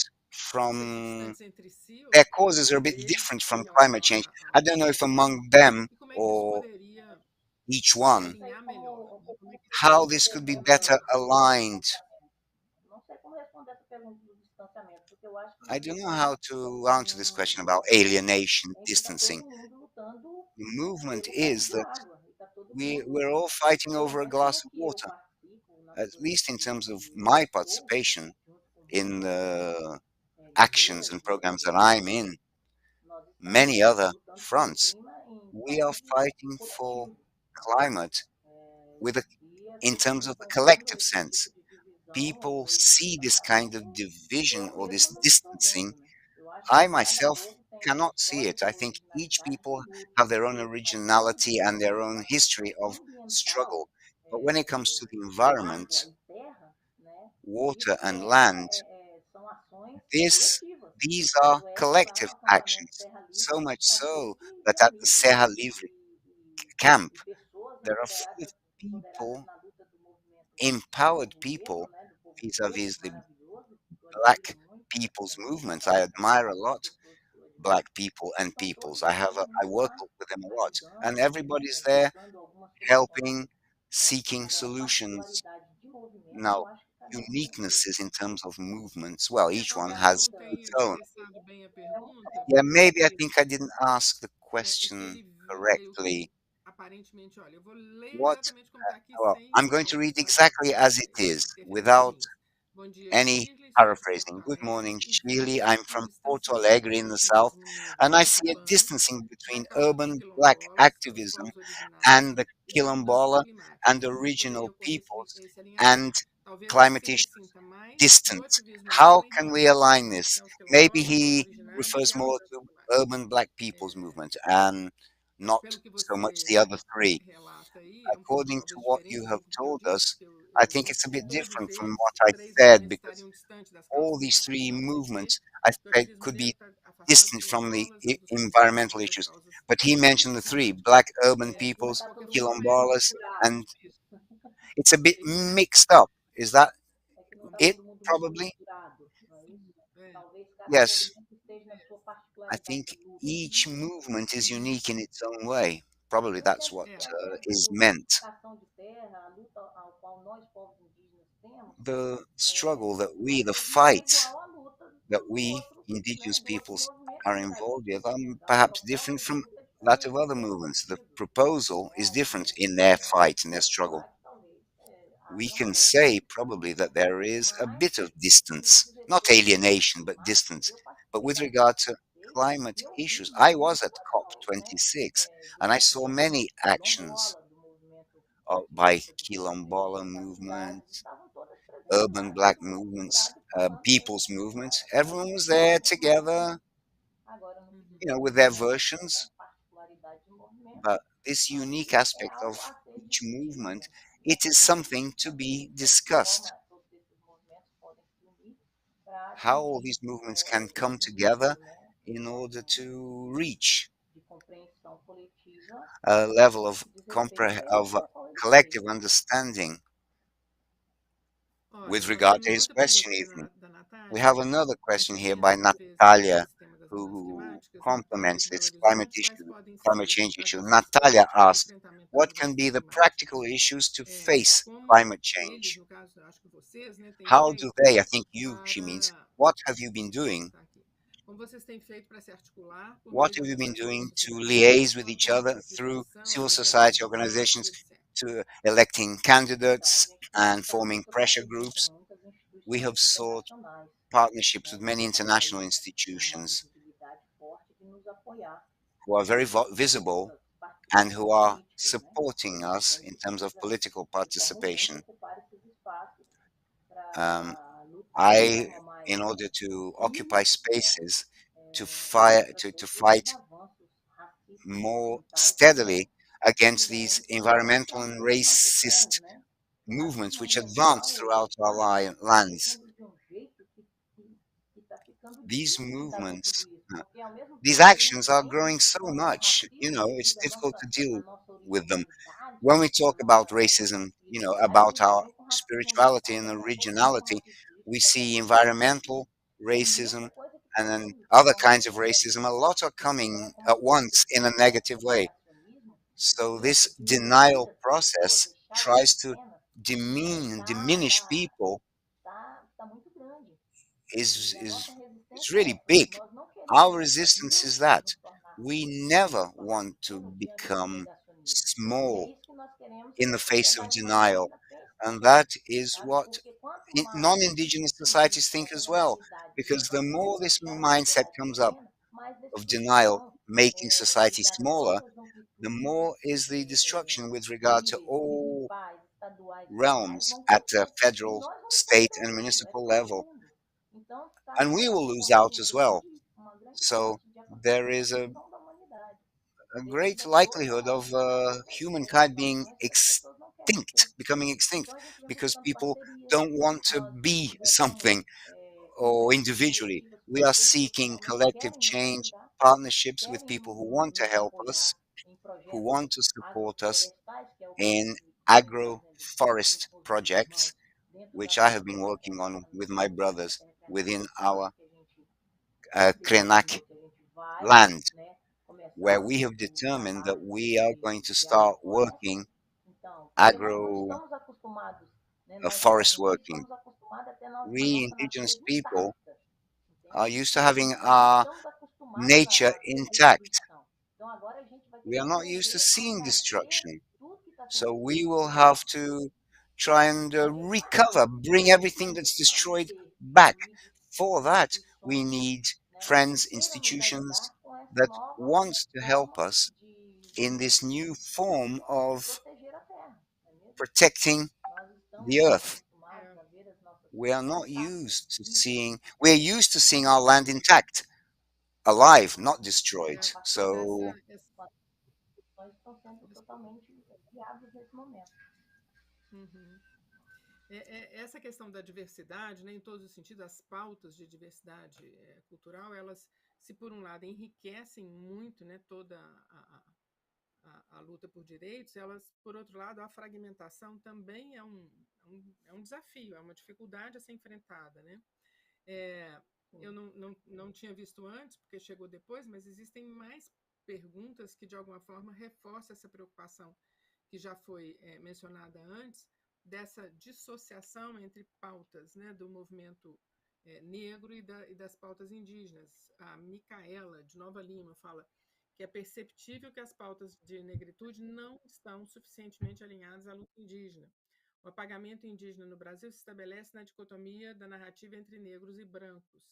ou seja, from distantes entre si, their causes are a bit entre eles, different em from relação climate change. I ao don't know if ativismo, among them e como é que isso or poderia each Não one, sei alinhar melhor. como é que how você this could be responde essa better pergunta do aligned. distanciamento. Não sei como responder essa pergunta do distanciamento, porque eu acho que I don't existe know how to answer this question um about movimento alienation, em que está distancing. todo mundo lutando The movement pelo copo is de that água, e está todo we're mundo, all fighting pelo over a menos glass no of que eu water, participo, nas at coisas least in terms of que eu my estou, participation junto com in muitas outras the actions guerreiras and e programs that I'm guerreiros, in. nós Many estamos other lutando pelo fronts, clima em we tom are de fighting for coletivo, né? climate with a, E as in terms pessoas of the estão vendo collective esse sense. tipo de divisão People ou esse see this kind of distanciamento division pela or this mesma luz que estou distancing. vendo, né? Eu acho I que cada myself povo tem a sua cannot see história, it. I sua think each originalidade people de luta, have their own mas quando originality and nós their own tratamos da history of questão ambiental, struggle. But when it comes to the environment, água e terra, né? water Isso and land, são ações this coletivas. these are Tanto é que lá no collective acampamento actions. Terra So Livre much está cheio so that de at the amigos Serra Livre e, camp, de pessoas there are full of empoderadas people, na luta do empowered povo negro, people, né, do povo preto, vis-a-vis the maravilhoso, que eu admiro black muito, people's particularmente, movements. I são admire a lot pessoas que eu black admiro, people que and estão peoples. todos aqui I juntos work lá, with them a lot, and ajudando, everybody's there buscando algumas soluções, helping, né? seeking Agora, solutions. particularidade de movimento, Now, eu acho que cada um tem a sua. uniquenesses in terms of movements, well, each one Talvez eu has não Essa its tenha own. expressado bem a pergunta, Yeah, maybe I porque think I didn't ask the o que question ele viu, o que ele correctly. aparentemente, olha, eu vou ler What? exatamente como está aqui, Well, I'm sem going to read fazer exactly as it is, interferências without minhas. Bom dia, any Shirley, sou de Porto paraphrasing. Good morning, Alegre e Shirley. vejo I'm um from Porto distanciamento Alegre do in the south, ativismo negro and I see a urbano distancing da between causa dos urban black quilombolas, os activism povos originários and the e das mudanças Quilombola and climáticas. the Como poderia original ocorrer peoples esse alinhamento? and Talvez climate você issues sinta mais do distant. ativismo How negro em can we relação, align this? aos Maybe quilombolas, povos he originários e refers à more mudança to climática. urban black people's É, movement and not pelo que so much você the other three. relata aí, é um pouco According to talvez what diferente you have do que eu told disse, us, porque I eu think disse it's a que bit todos different from eles, what os I três said elementos, because estariam distantes das all causas these climáticas. three Eu apontei movements I que o said ativismo could negro be está afastado dos distant from the quilombolas e dos povos environmental originários das issues. causas But he mentioned the three climáticas. black urban Ainda peoples, está Qualquer todo mundo forma, meio Quilombolas, misturado. and it's a bit isso, mixed up. Is that É que não como, está it? todo mundo muito Probably. misturado, não é isso? é, Talvez cada Yes. movimento esteja na sua I particularidade think de luta. each movement is uhum, unique in its own way. Probably Eu that's penso what que é, até is a meant. reivindicação de terra, a luta ao qual nós, povos indígenas, temos, The struggle that we, às the vezes não é fight igual à luta that do we, outro, indigenous né, do outro peoples, movimento are que está aí. involved with are Então, a perhaps different proposta de from luta é that of diferente, other tem outros movements. The sentidos. proposal Né? is A different gente in their fight, in their pode struggle. falar que talvez We haja um can pouco, say probably né? that there is a Mas, bit of no que distance, diz not respeito à mudança alienation, but climática, distance. eu But participei with da regard to COP26 climate e eu vi issues, I was at muitas ações, né? COP26 De and I saw movimento many actions quilombola, do movimento by ativista dos movimentos Quilombola das cidades, movements, estavam todas presentes urban lá e black todo mundo movements, misturado e falando people's a movements. sua, Everyone was a there sua língua, together, né? Agora, no que uhum, diz with respeito their a essa, versions. particularidade de movimento, But this acho unique que é aspect algo of a ser each discutido, movement, né? it is something to Saber be de que forma discussed. todos esses movimentos podem se unir para How all atingir these movements can esse come together nível, né? in order to reach De compreensão coletiva a level no of que diz respeito a esse of ao qual ele collective veio. understanding olha, with nós regard temos to his outra pergunta question aqui evening. da We Natália, have another question here percebendo by talvez que Natalia, esse tema das mudanças who climáticas, Natália complements de Belo this climate Horizonte, quais issue, podem climate ser change as issue. ações Natalia práticas de asked, enfrentamento das what can mudanças be the climáticas? practical issues to face Como climate eles, change? no caso, acho que vocês, né, têm How do feito they, I think you, she means, para what have you been doing tá aqui, Como vocês têm feito para se articular por What meio de have you been organizações doing de to liaise with cidadania, each como other through pacificação, civil eventos de society debates, organizations etc.? to electing Então, a candidates gente tem and buscado forming muita pressure parceria com groups? muitas We have instituições sought internacionais, partnerships with né, many que têm international aí uma institutions visibilidade forte de nos apoiar who are very na visible nossa and participação who are política, né? supporting Porque a us in gente terms of precisa political e quer muito participation. ocupar esses espaços Um, para lutar de I, forma in mais order to firme, occupy né, spaces contra to todos esses fight avanços racistas e more ambientais steadily que against these vêm environmental and avançando no nosso racist terreno, né? O movements racismo which advance ambiental ele throughout our está lands. crescendo de um jeito que está ficando These difícil lidar com tudo movements, isso, porque ao mesmo these tempo que a gente actions are vem growing so contra o much, racismo it's devido difficult to deal à nossa with them. originalidade, When we talk about à racism, nossa espiritualidade, a about gente our vem com racismo spirituality ambiental and daqui a pouco vem com originality, racismo we político, daqui a see pouco vem com racismo. environmental Tem muita racism coisa que and está then se other kinds of convergendo aí. racism. A lot are Então, coming como at eu disse, once in a negative esse way. negacionismo So essa this diminuir denial as pessoas, process deixá-las tries de to cena, diminish people tá muito grande. is E a is nossa is resistência é really essa. big. Nós não Our queremos resistance is nunca that we never want to pequenos diante do become negacionismo. E é small isso que nós queremos in que the a face of sociedade denial. brasileira pense And também, that is sabe? what Porque quanto mais non-indigenous se sentir societies que a think as well, criminalidade because the more vai this deixar a mindset sociedade comes up pequena, mais of denial, destruição making society ligada a smaller, todas as the amplitudes more is the destruction with regard to níveis all municipais, estaduais e federais realms vão at the crescer. E federal, nós vamos estar state, and perdendo, é municipal todo level. mundo. Então, está And se we will lose aproximando out as well. uma grande So chance de acontecer there a is extinção da humanidade, a devido great a likelihood of todas as humankind being programações que as pessoas não querem ter. extinct, becoming extinct, Então, a gente vem because buscando people parcerias, don't want to nós be conversamos something or individually. coletivas We com are pessoas que seeking realmente collective querem nos change, ajudar, partnerships with querem people who want to help apoiar us, em who projetos want to support us agroflorestais, que é o que a in gente vem fazendo agroforest junto com os nossos projects, irmãos dentro da which I nossa have been working terra, on with my dentro da nossa brothers terra Krenak, within our que a gente Krenak definitivamente a gente vai, land, né, where começar we have um determined that trabalho we are going to de start agrofloresta. working Então, porque nós não agro estamos acostumados, né, nós forest povos indígenas working. estamos acostumados a ter a We nossa indigenous natureza people intacta, are entende? used to having Nós não our estamos acostumados nature a ver intact. destruição. Então, agora a gente vai ter We que are not used to aprender a seeing fazer destruction. tudo que está sendo So we will destruído have to try and recover, reparar. bring Nós everything vamos that's destroyed ter que back. unir For that, we instituições, need né, que friends, queiram nos institutions ajudar com essa that nova want to help forma us in this new form de of proteger a terra, não é mesmo? protecting Nós estamos the earth. acostumados É, a ver as nossas We are terras not intactas, used to vivas, seeing our mas land intact, alive, not destroyed. a partir So das nós estão sendo totalmente viáveis nesse momento. uhum. Essa questão da diversidade, né, em todos os sentidos, as pautas de diversidade cultural, elas, se por um lado enriquecem muito, né, toda a luta por direitos, elas, por outro lado, a fragmentação também é um desafio, é uma dificuldade a ser enfrentada, né? Eu não tinha visto antes, porque chegou depois, mas existem mais perguntas que, de alguma forma, reforçam essa preocupação que já foi mencionada antes, dessa dissociação entre pautas, né, do movimento negro e das pautas indígenas. A Micaela, de Nova Lima, fala que é perceptível que as pautas de negritude não estão suficientemente alinhadas à luta indígena. O apagamento indígena no Brasil se estabelece na dicotomia da narrativa entre negros e brancos.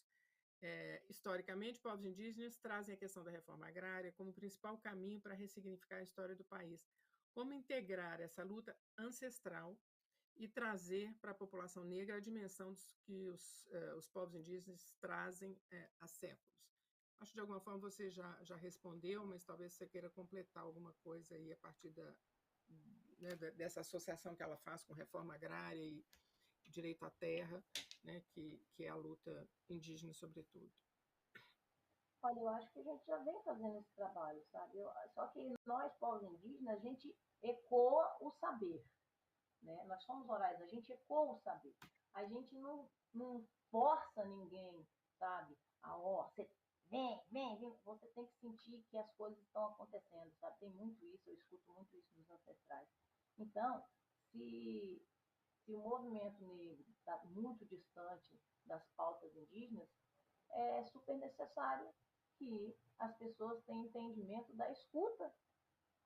Historicamente, povos indígenas trazem a questão da reforma agrária como principal caminho para ressignificar a história do país. Como integrar essa luta ancestral e trazer para a população negra a dimensão que os povos indígenas trazem há séculos? Acho que de alguma forma você já respondeu, mas talvez você queira completar alguma coisa aí a partir né, dessa associação que ela faz com reforma agrária e direito à terra, né, que é a luta indígena, sobretudo. Olha, eu acho que a gente já vem fazendo esse trabalho, sabe? Só que nós, povos indígenas, a gente ecoa o saber, né? Nós somos orais, a gente ecoa o saber. A gente não força ninguém, sabe? Você vem, você tem que sentir que as coisas estão acontecendo, sabe? Tem muito isso, eu escuto muito isso dos ancestrais. Então, se, se o movimento negro está muito distante das pautas indígenas, é super necessário que as pessoas tenham entendimento da escuta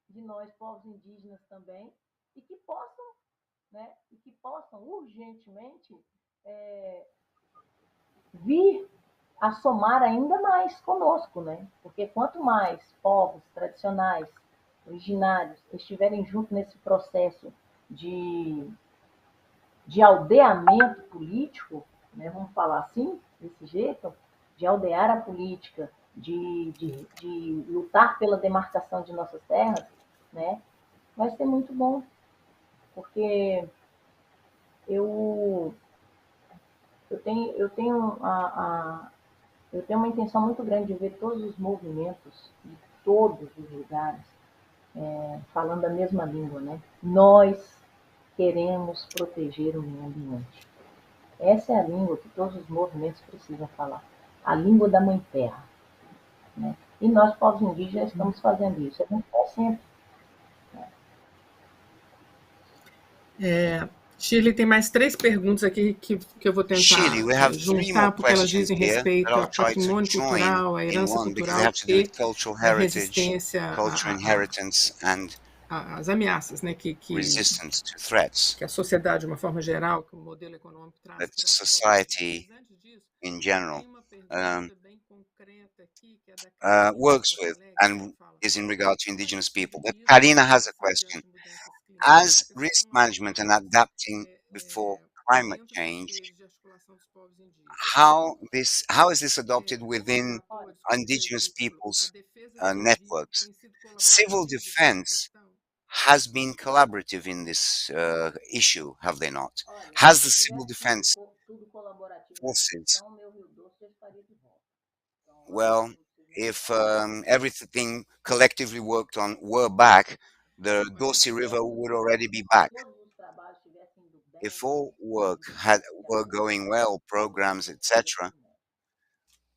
de nós, povos indígenas também, e que possam, né, e que possam urgentemente é, vir a somar ainda mais conosco, né? Porque quanto mais povos tradicionais, originários, estiverem juntos nesse processo de, de aldeamento político, né? Vamos falar assim, desse jeito, de aldear a política, de lutar pela demarcação de nossas terras, né? Vai ser muito bom, porque eu, eu tenho uma intenção muito grande de ver todos os movimentos de todos os lugares falando a mesma língua, né? Nós queremos proteger o meio ambiente. Essa é a língua que todos os movimentos precisam falar. A língua da mãe terra, né? E nós, povos indígenas, estamos fazendo isso. A gente faz sempre. Shirley, tem mais 3 perguntas aqui que eu vou Shirley, tentar we have three more juntar, porque elas questions dizem here that respeito I'll ao try to patrimônio join cultural, à in herança one because they have cultural to do e with cultural à heritage, resistência culture inheritance, and às ameaças, né, resistance to threats que a sociedade, de uma forma geral, que o modelo econômico traz that para os povos indígenas. society Mas antes disso, in tem general uma um, pergunta bem concreta aqui, que é da Karina de works Porto with Alegre, que ela and fala: is in regard to como indigenous agentes de people. But risco e Karina has a adaptação question. diante de mudanças As climáticas risk estão management and aplicadas adapting before climate dentro das change, redes de articulação dos povos indígenas? how is this adopted Outros within Olha, atores, como você indigenous disse, a peoples defesa civil networks? tem sido Civil colaborativa nessa defense questão? has been collaborative in this issue, have they not? olha, Has the se civil tivesse sido defense tudo colaborativo nessa forces, questão, meu Rio Doce já estaria de volta. Então, lá no well, sul, vocês não if sabem. everything collectively worked on were back, the Olha, Dorsey Se River todos would os, already be back. todos os trabalhos estivessem indo If bem, all work de had were beneficiar going well, o Rio programs, Doce estaria etc., submerso.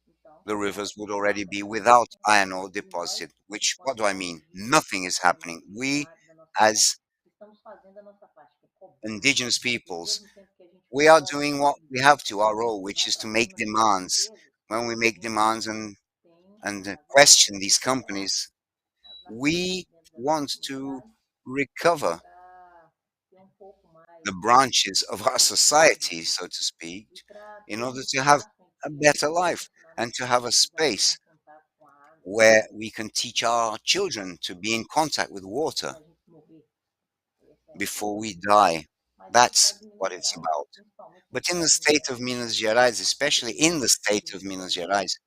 Então, the nós rivers would already precisamos be agir without nessa iron questão. ore E nós, deposit. Which, what enquanto do I povos mean? indígenas, Nothing is povos happening. We, originários da nossa terra, as estamos fazendo a nossa parte, que é cobrar. indigenous E ao peoples, mesmo tempo que a gente we are cobra doing what e we have to, e our role, which vai is to para make cima dessas demands. empresas, When we a make gente demands também tem and a visão question de these recuperar companies, as nascentes we dentro das want nossas to comunidades recover para ter um pouco mais the branches of our de society, equilíbrio so to speak, e para in ter um order to have espaço em a que a gente better possa life ensinar and nossos to have a filhos a terem space contato com a água, where we can teach né? our children to be in contact with Antes water da gente morrer. Essa é a before ideia. we die. Mas no That's estado de Minas what it's Gerais, about. principalmente no But in the estado de Minas state of Gerais, Minas Gerais, a especially in the pudrição state dos of Minas rivos Gerais,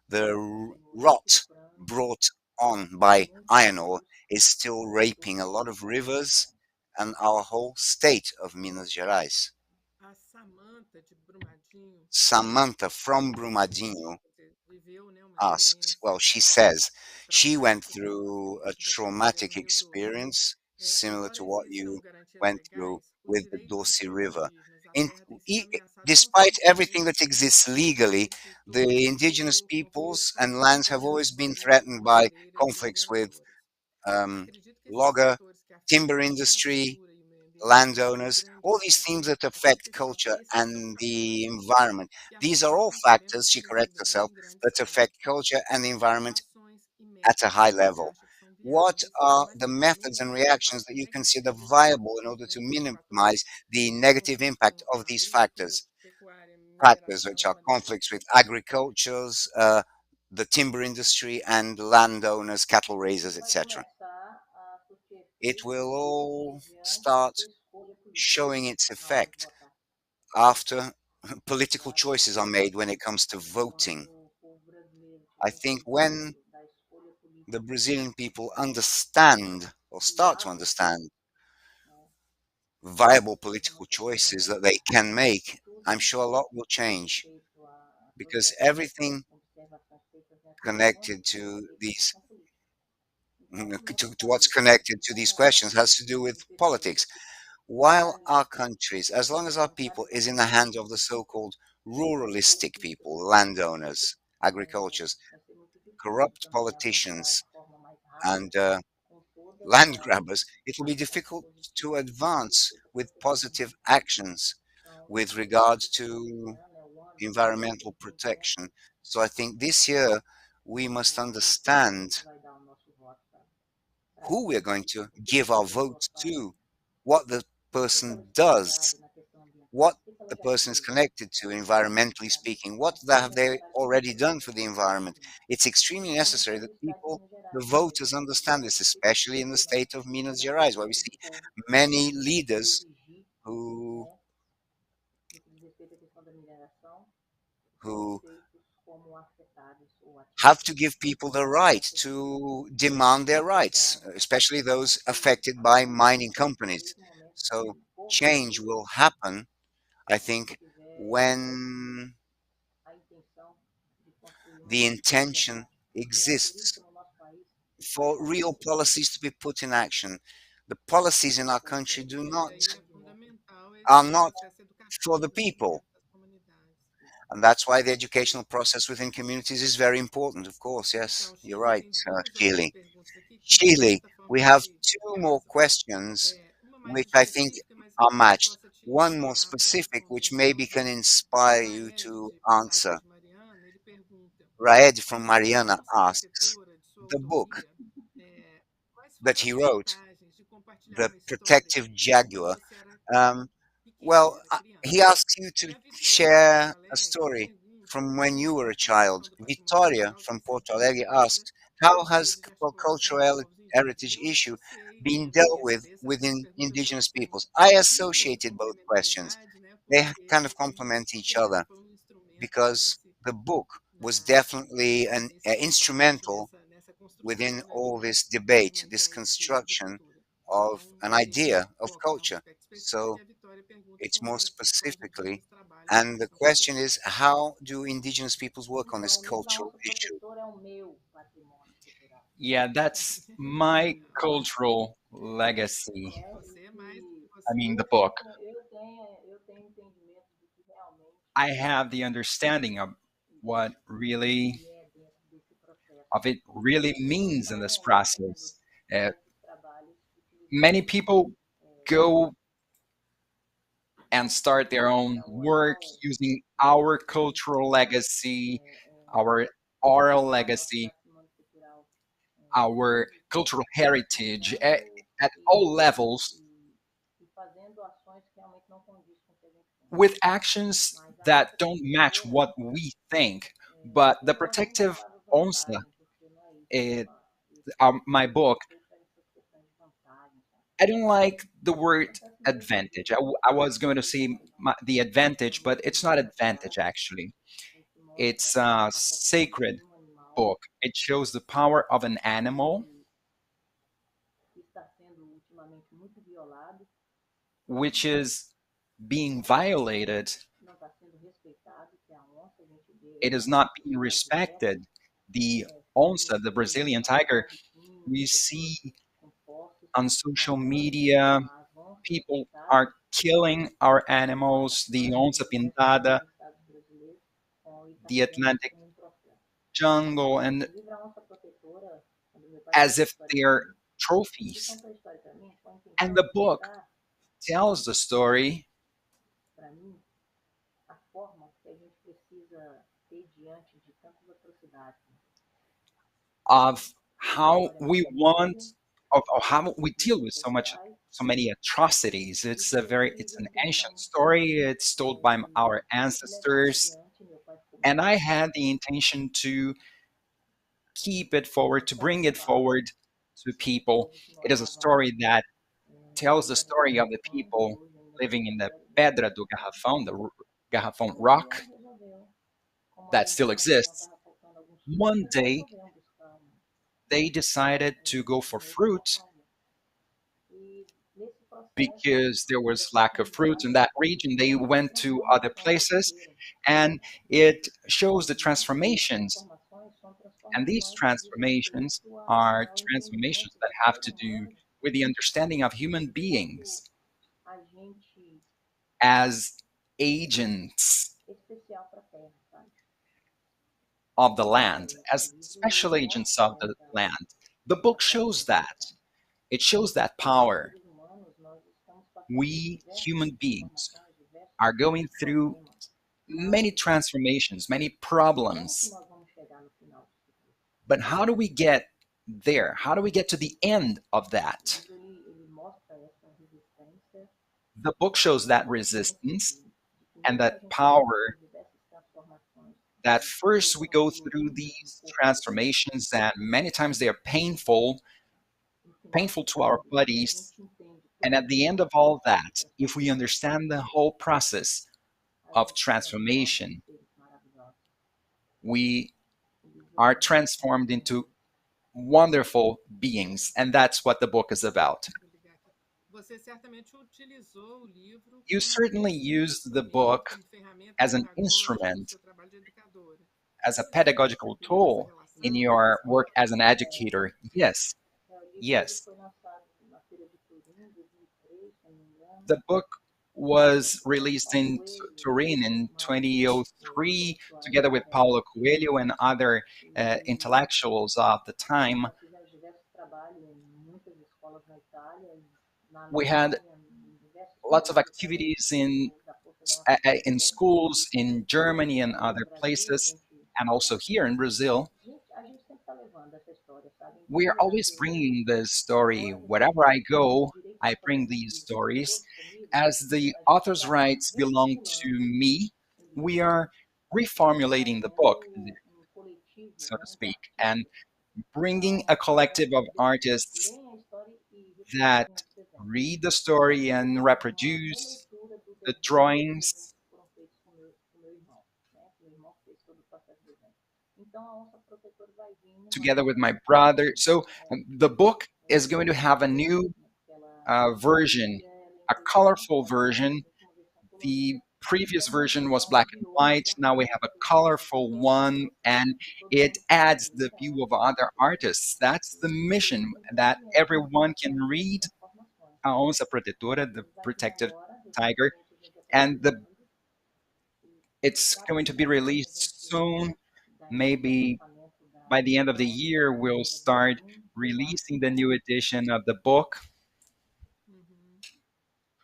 the continua rot estuprando brought on by muitos iron ore rios is still de raping a todo o lot of estado de Minas rivers Gerais. and our whole state of Minas Gerais. A Samanta de Brumadinho Samantha from pergunta, Brumadinho quer dizer, viveu, né, uma asks, well, experiência she says she went traumática, como through a que você viveu no traumatic Rio Doce. experience similar Embora to what existam you garantias went through legais, o with the direito dos Dorsey povos River. indígenas à In, terra tem sido ameaçado Despite everything constantemente that exists legally, por the indigenous conflitos peoples com and lands have always been agricultores, threatened by madeireiros e conflicts with mineradoras. um, Acredito que esses logger, fatores que timber afetam a industry, cultura e o meio ambiente possuem landowners, grande all these themes that importância, affect porque culture esses são and the fatores environment. que These are all afetam, factors, podemos she dizer, corrects herself, em grande that escala. affect culture and the environment Ações e at a métodos high que você level. acha que são What viáveis para are the methods and minimizar o reactions that impacto you consider negativo viable in order to desses minimize fatores the em negative conjunto impact com of a these agricultura, factors? pecuária, Factors which mineração, are conflicts with madeireiros? agricultures, the timber industry, and landowners, cattle raisers, Vai etc. começar a surtir It efeito will all mediante a start sua escolha política showing its na hora de effect votar. after political Vai choices are made when it acontecer comes to quando voting. o povo brasileiro I tiver think when entendimento da escolha the política Brazilian people é, understand or start to viável, understand né, viable seja political na questão da choices that they mineração, can da make, I'm agricultura, sure a lot will no que diz change respeito à because proteção das everything observações feitas nessas questões, connected to é these questão política. Então, como é que to está what's isso? connected to Então, these questions has to do with esse pessoal politics. que While faz our isso countries, as long as our não sabe people is in the fazer hands of the isso so-called ou ruralistic fica, people, landowners, agricultures, vai ser muito difícil corrupt também avançar politicians, de forma mais and rápida com todas land grabbers, it will be as difficult to positivas medidas advance feitas with pelo governo positive brasileiro. actions Então, with esse, regards esse to ano é o ano environmental protection. So I think this year we Então, must acredito que a understand gente vai dar o nosso voto para who we're isso, going to o que give our precisa ser votes votado, to, what the o que ela person está does, ligada na questão ambiental, what o que ela the já person is fez, connected to, environmentally sabe? speaking. What Aqui em have Minas they Gerais tem already muita done gente for the que pensa environment? assim, It's extremely principalmente necessary aqui no that estado de people, Minas the Gerais, né? voters, A gente understand tem this, muita especially in the coisa state of Minas na Gerais, where we consciência see do povo, many de leaders exigir, who né, no que diz respeito à questão da mineração, serem who feitos como afetados ou have to atingidos give people the por right essas to atividades. demand their rights, Então, especially those affected by acredito mining que companies. nesse momento que So o povo change brasileiro will happen, I think, tiver when a intenção de construir uma the política de intention verdade. Porque a exists política no nosso país está for real enfraquecida. policies to be put in action. The policies in our Então, country temos do que not ter Daí é entendimento fundamental are esse not processo for the educativo, né, people. dentro das comunidades. And that's why the educational process within communities is very important, of course. Yes, Então, you're Shirley, right, tem duas outras Shirley. perguntas aqui que, de Shirley, certa we forma, have se two more casam. questions, Uma mais which I think específica, mas que are talvez matched. possa te One more inspirar para specific, which responder. maybe can O inspire you Raed, to de Passagem answer. de Mariana, ele pergunta: Raed from a Mariana onça asks, protetora, de sua the book autoria, quais that foram he as wrote, vantagens de compartilhar The uma história Protective quando Jaguar, você era um, pequeno, well, era criança? he asks you E to a Vitória, de share Porto a Alegre, story pergunta from when you se were a a child. conservação do patrimônio Victoria cultural tem from sido Porto Alegre considerada asked, pela how has rede de articulação de cultural povos indígenas? heritage Eu issue associei been dealt é, with essas within perguntas, indigenous elas têm peoples? I muita associated both questions. complementaridade, né? They kind Porque of a gente complement each considera other foi um instrumento aí because nesse the book was na, definitely an nesse debate, instrumental nessa within construção, né, all do this debate, movimento this aí de construction agricultura. of Então, an ele idea of foca num culture. aspecto específico So e a Vitória pergunta it's como more é que os specifically, indígenas trabalham essa and the questão question cultural. is, how do indigenous peoples work on this Então, o livro A cultural Onça issue? Protetora é o meu patrimônio cultural. Yeah, that's my E, cultural legacy. né, e Você é mais do que que I você. mean, the book. eu tenho entendimento de que I realmente have the understanding of what existe really e é dentro desse processo. of it really As pessoas means in estão this fazendo process. Uh, muitos trabalhos many utilizando people go and start their own cultura work oral, using our cultural utilizando legacy, é, our oral o nosso legacy, patrimônio cultural our físico, cultural heritage utilizando at all e, levels e, e fazendo ações que realmente não condizem com o que a gente tem. with actions Mas a that onça don't match protetora, what we think. But the eu gosto muito da protective palavra onça, vantagem, porque não é isso. it, Esse my livro book, foi feito para essas questões de vantagem, sabe? I don't like the word Acontece muito às advantage. vezes I was going to say the advantage, but quando it's livros not vantagem, advantage actually. a gente mostra It's a a potência sacred de um animal book. It shows the power of an animal, que está sendo ultimamente muito violado, which is being violated. não está sendo respeitado, que é a onça, a gente vê It is onças not em being cidades diversas, respected. The sendo onça, the presas Brazilian na tiger, mão de we pessoas see com posses, on social mas media, as onças people pintadas are killing our são animals, the atacadas em onça diversos pintada, estados brasileiros, e está the se vendo isso Atlantic como um processo. jungle, and O livro A Onça Protetora, quando meu pai as contou a if história para they're mim, ele trophies. contou a história para mim com a And intenção the de book mostrar tells the story para mim a forma que a gente precisa ter diante de tantas atrocidades. of Essa how história we conta do want, índio, of how we dos deal with ancestrais, so many atrocities. e It's precisa an que ancient então story. It's told by our a gente levasse ancestors, adiante. Meu pai ficou and muito I feliz had the intention to keep it forward, to com bring essa it fala forward to dos people. povos que It is a moravam story that na tells the Pedra do story of the Garrafão, que people hoje ainda living in fica the brevemente Pedra do marcado. Garrafão, the Garrafão Um dia rock ele resolveu, como that ali still naquela região exists. estava faltando alguns frutos, One eles day, resolveram buscar they decided to go for um outro fruit local. E nesse processo because there was dessas lack of fruit in comunidades, that region. They essas went to other transformações places, ocorreram. and it shows the E essas transformations. transformações são And these transformações que diz transformations respeito are ao transformations entendimento that do have ser to do humano with the understanding of human enquanto beings agente as agents especial para a Terra, sabe? of the land, O as livro special ele agents mostra of the land. The essa book shows that. característica. It shows that E nós, power. seres humanos, nós estamos passando por We diversas human beings transformações, diversos are going through problemas. many transformations, many E como que problems. nós vamos chegar no final disso tudo? But how do we get there? How do we get to the end of O that? livro ele mostra essa resistência, The book essa shows that consciência resistance de que and mesmo que that a gente passe power, por diversas transformações that que first we são go through doloridas no these corpo da gente, transformations and many times they are painful, no final painful de to our tudo, se a bodies. gente entende And todo at esse the end of processo all de that, if we transformação, understand the whole process a of gente transforma em transformation, seres maravilhosos. we O livro are ele transformed into wonderful beings. And that's what the book is about. Vou ligar aqui. Você certamente utilizou o livro You como certainly esse used the instrumento, book como ferramenta as an pedagógica no instrument, seu trabalho de educadora. as É a isso? Você pedagogical criou essa tool in relação com a your work escola? as an educator. Yes, o livro ele yes. foi lançado na Feira de Turim em 2003, se eu não me engano. The book was Pelo released Paulo in Coelho, Turin in mais 2003 intelectuais together da with Paulo época. Coelho and other E intellectuals of the time. nós fizemos diversos trabalhos em muitas escolas na Itália, na We had Alemanha, em diversos lots of países através activities da força da nossa in produtora. schools in Germany and Aqui no other Brasil, places, and also here in Brazil. a gente sempre está levando essa história, sabe? We are always Porque bringing this story. agora, Wherever I go, os direitos I bring autorais these dos stories. escritores disponíveis, As the a gente author's está rights belong to reformulando me, o we livro. are Ele está reformulating the sendo book, coletivo, so to né, de speak, and artistas bringing a collective of também artists leem a história e that reproduzem os desenhos. read the Então, story esse and livro é uma reproduce releitura do the desenho e dos drawings desenhos que foram feitos com meu irmão, né? Meu irmão fez todo o processo de desenho. Então, a onça protetora vai vir numa together with nova my brother. versão. So the book is going to have a new Né? Porque ela, version, ela é a colorful impressionante, ela version. tem uma versão The colorida. E previous é uma version was visão black and de outros white. Now we have a artistas colorful one, brasileiros, and que todo it mundo pode adds ler, the é view uma of visão other diferente. artists. That's the E mission, esse that entendimento everyone can dessas read transformações. A Onça Protetora, the Ele vai vir protective agora, tiger, recentemente a gente já está and terminando, e it's going to be praticamente a released gente soon. dá início ao Maybe lançamento by the end of da the Onça year, we'll Protetora do start Turim, eu acho releasing que the new já. edition of the book. Uhum.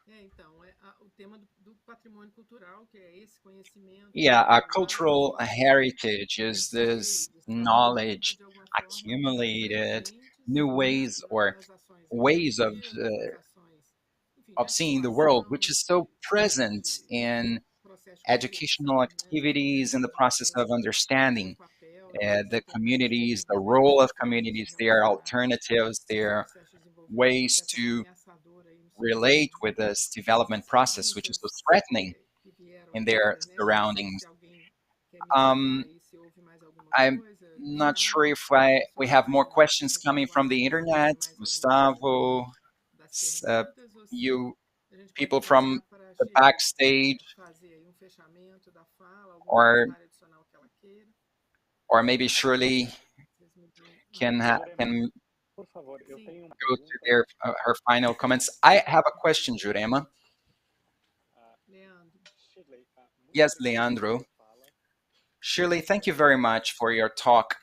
Então, o tema do patrimônio cultural, que é esse conhecimento Yeah, a acumulado, cultural heritage is this conceitos, trazido knowledge de alguma forma accumulated, presentes new ways or nas ações ways educativas, nas ações, enfim, de of seeing the world, which articulação is so present de in processo de educational compreensão, né, de activities in the process of entender o seu understanding papel e the você tentar communities, the resolver role essas of diferentes communities, their diversidades alternatives, nesse their processo de desenvolvimento que ways é tão to ameaçador aí no seu relate país. with this Essas development process, which is so perguntas threatening que vieram in their agora, né? Eu não sei surroundings. se alguém quer me falar Um, aí se houve mais alguma I'm coisa, not sure Gustavo, if só we have more para questions coming recapitular from se the você tem internet. mais alguma coisa Gustavo, das uh, perguntas ou se you a gente pode people from passar para a the Shirley backstage, fazer aí um fechamento da fala, algum or comentário adicional que ela queira. maybe Shirley Vocês me deem can Jurema, can por favor, eu Sim, tenho uma go to pergunta. their her final comments. I have a question, Jurema. Ah, Leandro. Shirley, muito Yes, obrigado pela Leandro. sua fala. Shirley, thank you very much for your talk.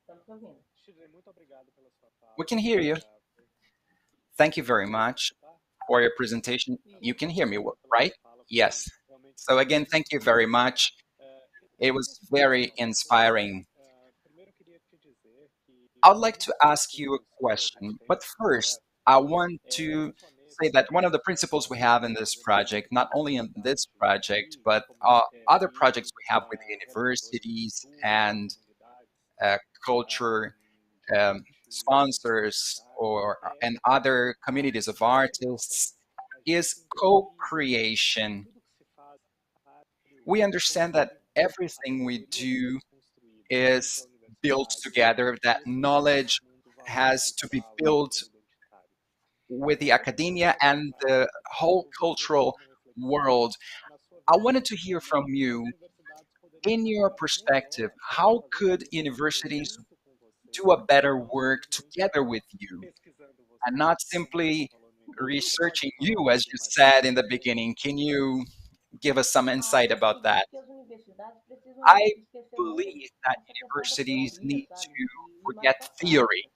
Estamos te ouvindo. Shirley, muito obrigado pela sua We fala. can hear you. Foi- Thank you very Consegue me much escutar? for your presentation. Sim, You Muito can hear me, obrigado pela right? sua fala. Foi Yes. realmente So again, thank you very much. Eu It queria was te fazer very algumas perguntas. inspiring. Primeiro, eu queria te dizer que I'd like um to dos ask you a princípios que a gente question, tem but nesse first, projeto I want é to say justamente that one of the principles we have in this project, not only in this project, but other projects we have with realizadores de universities cultura, and comunidades, culture diferentes sponsors entidades, and other communities of co-criação. artists, A is gente entende que co-creation. tudo que se faz na arte We é understand that construído, a everything we sabedoria precisa do ser construída entre a is built universidade together, e that esse knowledge mundo do valor has to be cultural, do built valor identitário. with the Como que academia você and the whole provocaria cultural uma reflexão, world. na sua I visão, wanted de to hear como from que as you, universidades poderiam in your trabalhar perspective, melhor, how fazer could parcerias universities junto com você do a better e não work simplesmente together with you pesquisando and você, not como você simply falou no início. Você pode researching falar um you, as pouquinho you mais sobre said isso in the também? beginning? Can you give us some insight Eu about acredito that? que as universidades precisam I esquecer muito believe that essa questão da universities teoria, need sabe? to E ir mais forget para a theory prática,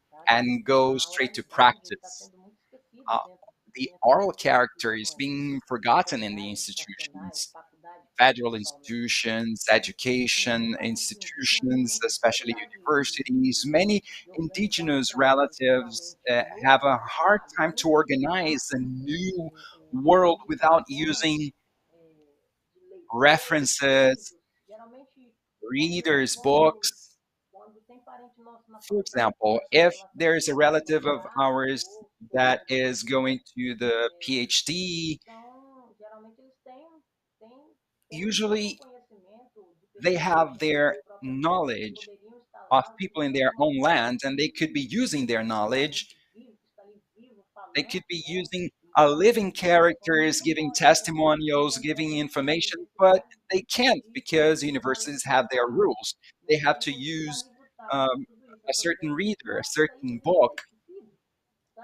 sabe? and go A straight to oralidade está practice. sendo muito esquecida Uh, dentro the das oral character is instituições being forgotten in the escolares, educacionais, institutions. faculdade, federal principalmente, institutions, e education faz assim, institutions, realmente especially reagir, universities. Many de organizar indigenous dados relatives realmente have a hard localizados, time to organize identificar a new world without indicações using de leitores, references, livros, geralmente readers, quando, books. quando tem parente nosso na For família que example, possui if relação there is a direta com relative os of dados, ours ou that seja, is going to the PhD, então, geralmente eles têm um pouco usually conhecimento de they pessoas have nas suas their próprias terras que knowledge poderiam estar of lá people in utilizando their o own material land, and they could be using their de um knowledge. parente vivo, que está ali vivo, They could falante, be né? using a Então, essas living informações characters, não giving podem ser testimonials, transmitidas giving dentro das information, but universidades they can't e because utilizando universities de have their dados. rules. They Nós have temos to um use mecanismo tátil para um, tudo isso. a certain Aproveite esse reader, a espaço para certain isso não ser book. esquecido,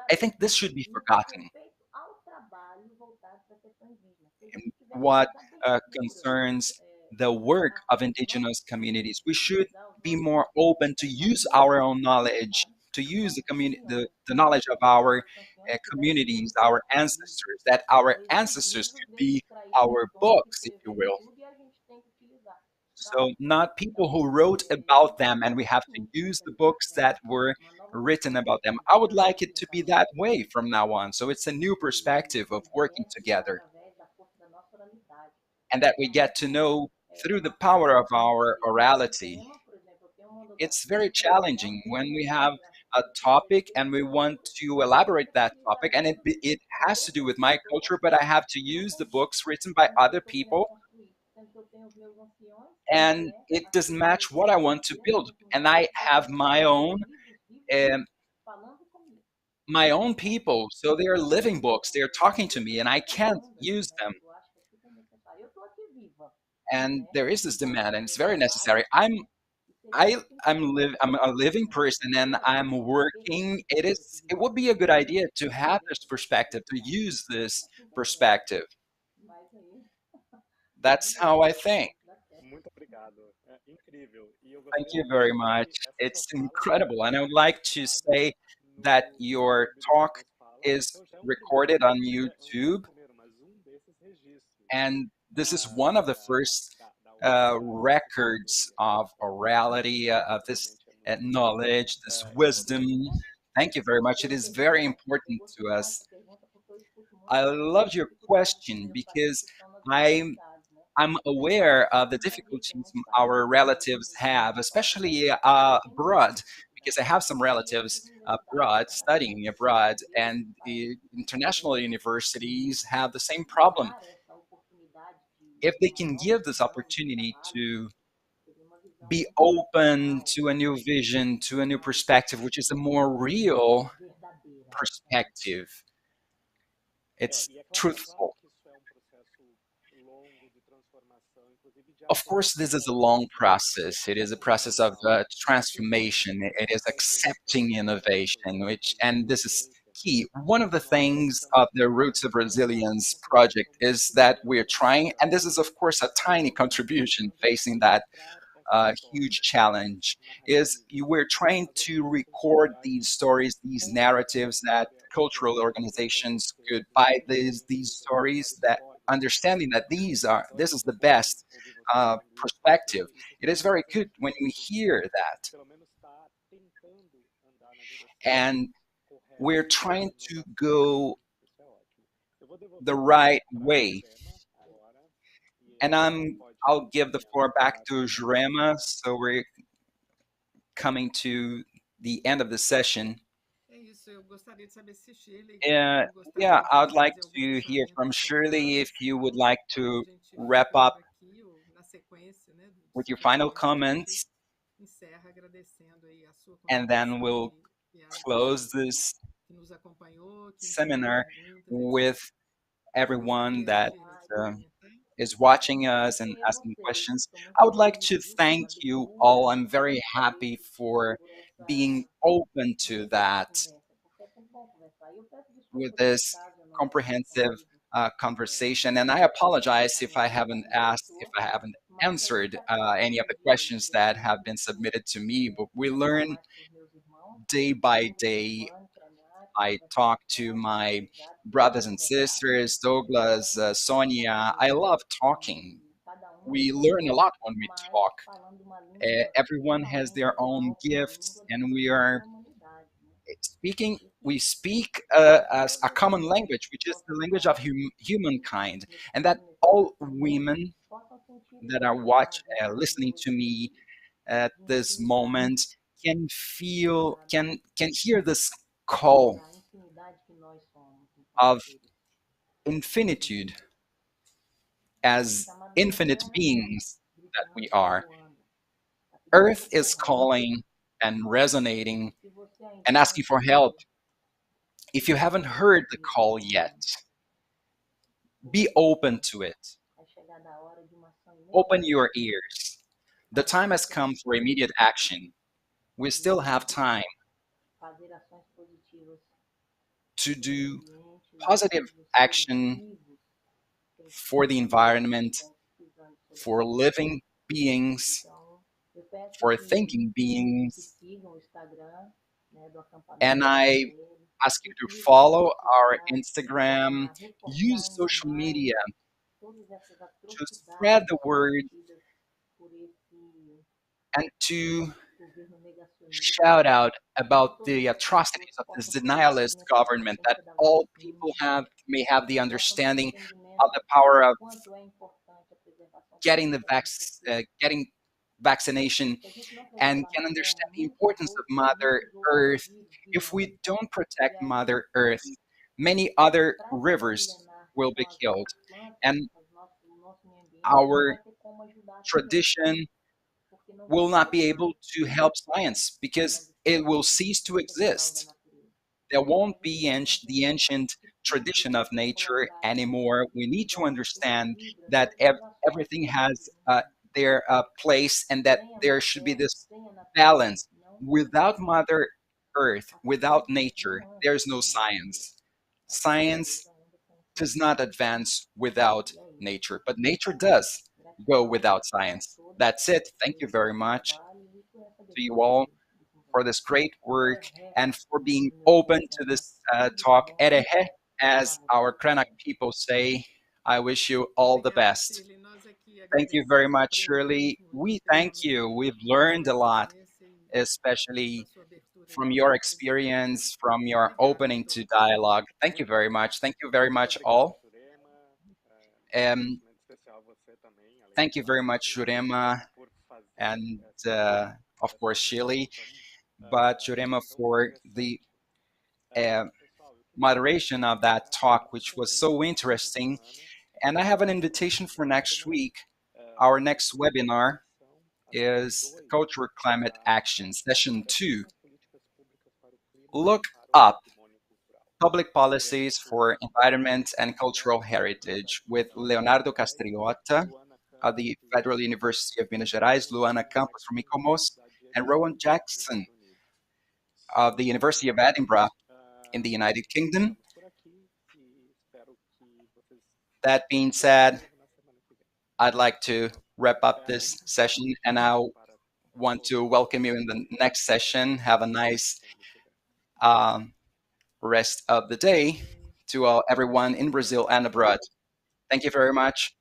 I sabe? think this should be No que diz forgotten. respeito ao trabalho voltado para a questão indígena. Acredito que tiver What mais abertura concerns the work of internacional, não? indigenous De communities, we should utilizar os be nossos more open to use our own knowledge, sabe? to Os use nossos the, anciões. the knowledge of our Nossos anciões pudessem communities, ter our usufruído ancestors, that our desses ancestors livros, could desses be extrair our questões, books, if you escrever will. tudo e a gente tem que utilizar, So sabe? not people Então, who wrote about them and we have to sim, use the books interessante. that were Uma nova written visão about them. de I would like it to be pensamento that way from now on. So it's a new e perspective of working conhecimento together, através da força da nossa oralidade. and that we Seja get to muito know through the power of our marcante esse orality. tema, por exemplo, eu tenho uma It's anotação very aqui para falar challenging when we sobre have esse a assunto topic and we específico, want to mas eu elaborate that topic, and utilizaria it has to do with my pesquisadores culture, but I have to que me use the condizem books written by com o que eu other estou querendo people, construir. Sendo que eu tenho os meus anciões, and né, it as doesn't pessoas match what I want to dentro build. do And I contexto que have podem my escrever own livros vivos um, falando comigo. my own Né? people. So they are living books. Então, They're talking to me, and I essa can't demanda, use né, them. eu acho que é super necessário. Eu estou aqui viva, And né, there is this para demand, and it's poder very falar, necessary. né, e seria muito interessante I'm a que living as person, and pessoas I'm working. percebessem essa It would be utilidade a good idea to have this dentro das perspective, to universidades. use this Assim que eu penso. perspective. Mas aí, That's vamos ver how I think. se dá certo. Muito obrigado. É incrível. E eu Thank gostaria you de very dizer much. que essa sua It's fala incredible. And I ela would foi like to registrada say that no your YouTube do talk Todos Falam, is então já é um primeiro. recorded on Não é o YouTube, primeiro, mas um desses registros and this is one of the first da oralidade, dessa records sabedoria. of orality, of Isso this realmente é muito incrível. knowledge, this Eu vou wisdom. deixar. Thank you very much. It Pela is very pergunta, eu important to gostei us. dessa pergunta porque eu escuto I muitos loved your dificuldades dos question meus parentes because que estão nas I'm universidades, né? I'm E aware of the como já disse, difficulties não sabem our como relatives have, lidar especially tem muitas abroad, because I dificuldades. have some E relatives essas universidades abroad internacionais studying que são abroad, talvez and para international universities have the same problem. dar essa oportunidade If de they uma can nova give this visão de opportunity trabalho, to seria uma visão be muito open profissional, to a new vision, to a new mais perspective, which is a more real verdadeira, sabe? perspective, it's E é claro truthful. que isso é um processo longo de transformação, inclusive de Of course, this is a aceitação long da process. It is a process of transformação, transformation. principalmente It is na rejeição accepting das práticas innovation, which, and this is antirreligiosas. key. One of the Nós things precisamos of the ter Roots of essa Resilience project conscientização is muito that grande we're da trying, and this importância is, of course, a de tiny continuar contribution tentando facing that registrar essas huge histórias, challenge, is narrativas, we're trying as to organizações record culturais these stories, these contam narratives, a that cultural verdade a organizations conhecer could dos buy these conhecimentos, as stories, melhores that formas de understanding that conhecimento. Então é this is muito the bom best ouvir você falando isso, perspective. porque isso It is significa very que a good gente when we realmente, hear that. pelo menos, está tentando andar na direção And we're correta trying de to inovação. go Isso é ótimo. Eu vou devolver the a right palavra para a way. Jurema agora e And ela pode I'll give the caminhar floor back para a to finalização. Jurema. So we're coming to the end of the session. É isso, eu gostaria de saber se Shirley Uh, yeah, gostaria I'd de like fazer algum to hear fechamento from das suas Shirley if falas, you would senão like a to gente wrap fica por up aqui, ou na sequência, né, with dos your final fechamentos, a gente comments, encerra agradecendo aí a sua and then contribuição we'll e as close pessoas this que nos acompanhou, que enviou seminar perguntas, etc. with everyone Gostaria, that Shirley, de uh, complementar? is watching us and Agradecer a asking vocês. questions. Estou muito I would like feliz, to viu, thank pela you abertura all. I'm very happy for por being essa open to por essa that conversa, porque é sempre bom conversar. E eu peço with desculpas se this caso eu não tenha comprehensive respondido conversation. And I apologize if I exatamente haven't como asked, if diretor, I haven't mas a gente answered acaba any of todo the dia lendo questions that have livros, been né? submitted to me, but we Quero falar learn mais para os meus irmãos, day by Leandro, day. Giovanni, Krenak, I conversar talk com to eles, my aprendizado, sempre bom brothers and conversar. sisters, Douglas, Sonia. I love talking. E cada we learn a lot when we mas talk. falando uma língua Everyone has extremamente their own atual, que é a gifts, língua da and we toda are a humanidade, né? speaking. E We que speak quase as a todas as common mulheres language, which is the possam language of estar humankind, and that nesse, all nesse momento, women possam sentir that esse are chamado listening to maravilhoso me at de this intimidade, moment can feel, sabe? can hear this call Da infinidade que nós somos enquanto of seres infinitude vivos. É as chamado de infinite eterna voz, beings that we gritando e are. ecoando, está pedindo Earth is socorro. calling and resonating Se você ainda and não asking for help. escuta, If you haven't esse heard the grito call yet, ecoando, por be open favor, to it. vai chegar a hora de uma ação Open imediata your ears. The para time has você come for começar immediate action. We still have e time fazer ações positivas to pelo do ambiente e positive pelos seres action vivos que for the environment, estão precisando sobre a for terra. living beings, Então, eu peço for que thinking beings, sigam o Instagram, né, do and acampamento I brasileiro ask you e to que isso follow possa our ajudar Instagram, a reforçar use ainda social mais media todas essas to spread atrocidades the word cometidas por esse and to governo negacionista, shout out e que about todas the as pessoas atrocities of this possam ter denialist entendimento da government, that potência da all vacina, people have may have the possam ter understanding of entendimento the power do of quanto é importante a preservação da getting the vida, né? Porque getting vaccination, se a gente não and preservar can a terra, understand the muitos importance of outros, Mother muitos outros Earth. vírus If virão. we don't E protect aí, Mother Earth, many other a prática rivers milenar que will be são killed, as plantas, and o nosso meio ambiente, não our vai ter como ajudar também, tradition porque não vai will not ter be able mais to help science as because it will espécies cease to ancestral da exist. natureza. There Então, a won't gente be precisa the entender ancient que tudo tradition vai of ser nature colocado anymore. We need to debaixo do understand equilíbrio that das relações everything que has existem no mundo. their place, and that Sem a there Mãe should be Terra, this sem a natureza, balance. não tem Without vida. Mother Earth, A without ciência nature, não anda there's no sem a natureza. science. A Science natureza anda sem a does ciência. not advance without E é isso. nature, but nature does go Gratidão without a science. todos That's it. Thank you pelo very vosso much trabalho e por essa to you abertura all de for conversa. this great work Erré, and for being do meu open to Krenak. this Tudo de talk. bom Erehe, a as our vocês Krenak também. people say, I wish you all the Obrigada, best. Shirley. Nós aqui Thank you very agradecemos, much, aprendemos Shirley. muito, We thank extremamente, you. We've com a learned a sua lot, experiência e com a especially sua abertura aí from para your outras ideias. experience, from your Obrigada a opening to todos. dialogue. Thank you Muito very much. Thank you very muito much, obrigado, all. Jurema. Um, Agradecimento especial a você também, além Thank you very claro de much, Shirley, Jurema, por fazer and of essa course, Shirley, apresentação but Jurema tão for the interessante. uh, Pessoal, eu queria moderation of that deixar talk, um which was convite so para a próxima interesting. semana. And I have an Para o invitation for próximo next webinar, week. Our vai next ser webinar apresentação, a sessão is 2 Cultural Climate Action, como Session trazer 2. mais políticas públicas para o clima e Look para o up patrimônio cultural. Public Teremos Policies for por Environment and Cultural palestrantes Heritage with representantes de Leonardo Minas Gerais, Castriota Luana of Campos, the do Federal IFRS, University of Minas Gerais, e Luana Luana Campos from Kim, ICOMOS, da and Rowan Edison, dos Jackson Estados Unidos. of the University of Edinburgh in the United Kingdom. Ficamos por aqui e espero que vocês That being venham de said, novo na semana que vem. I'd like to wrap up Até this amanhã. session, and I Para want to todos welcome you in que the next session. Have a estão nice participando desse evento. rest of the day to everyone in Brazil and abroad. Thank you very much.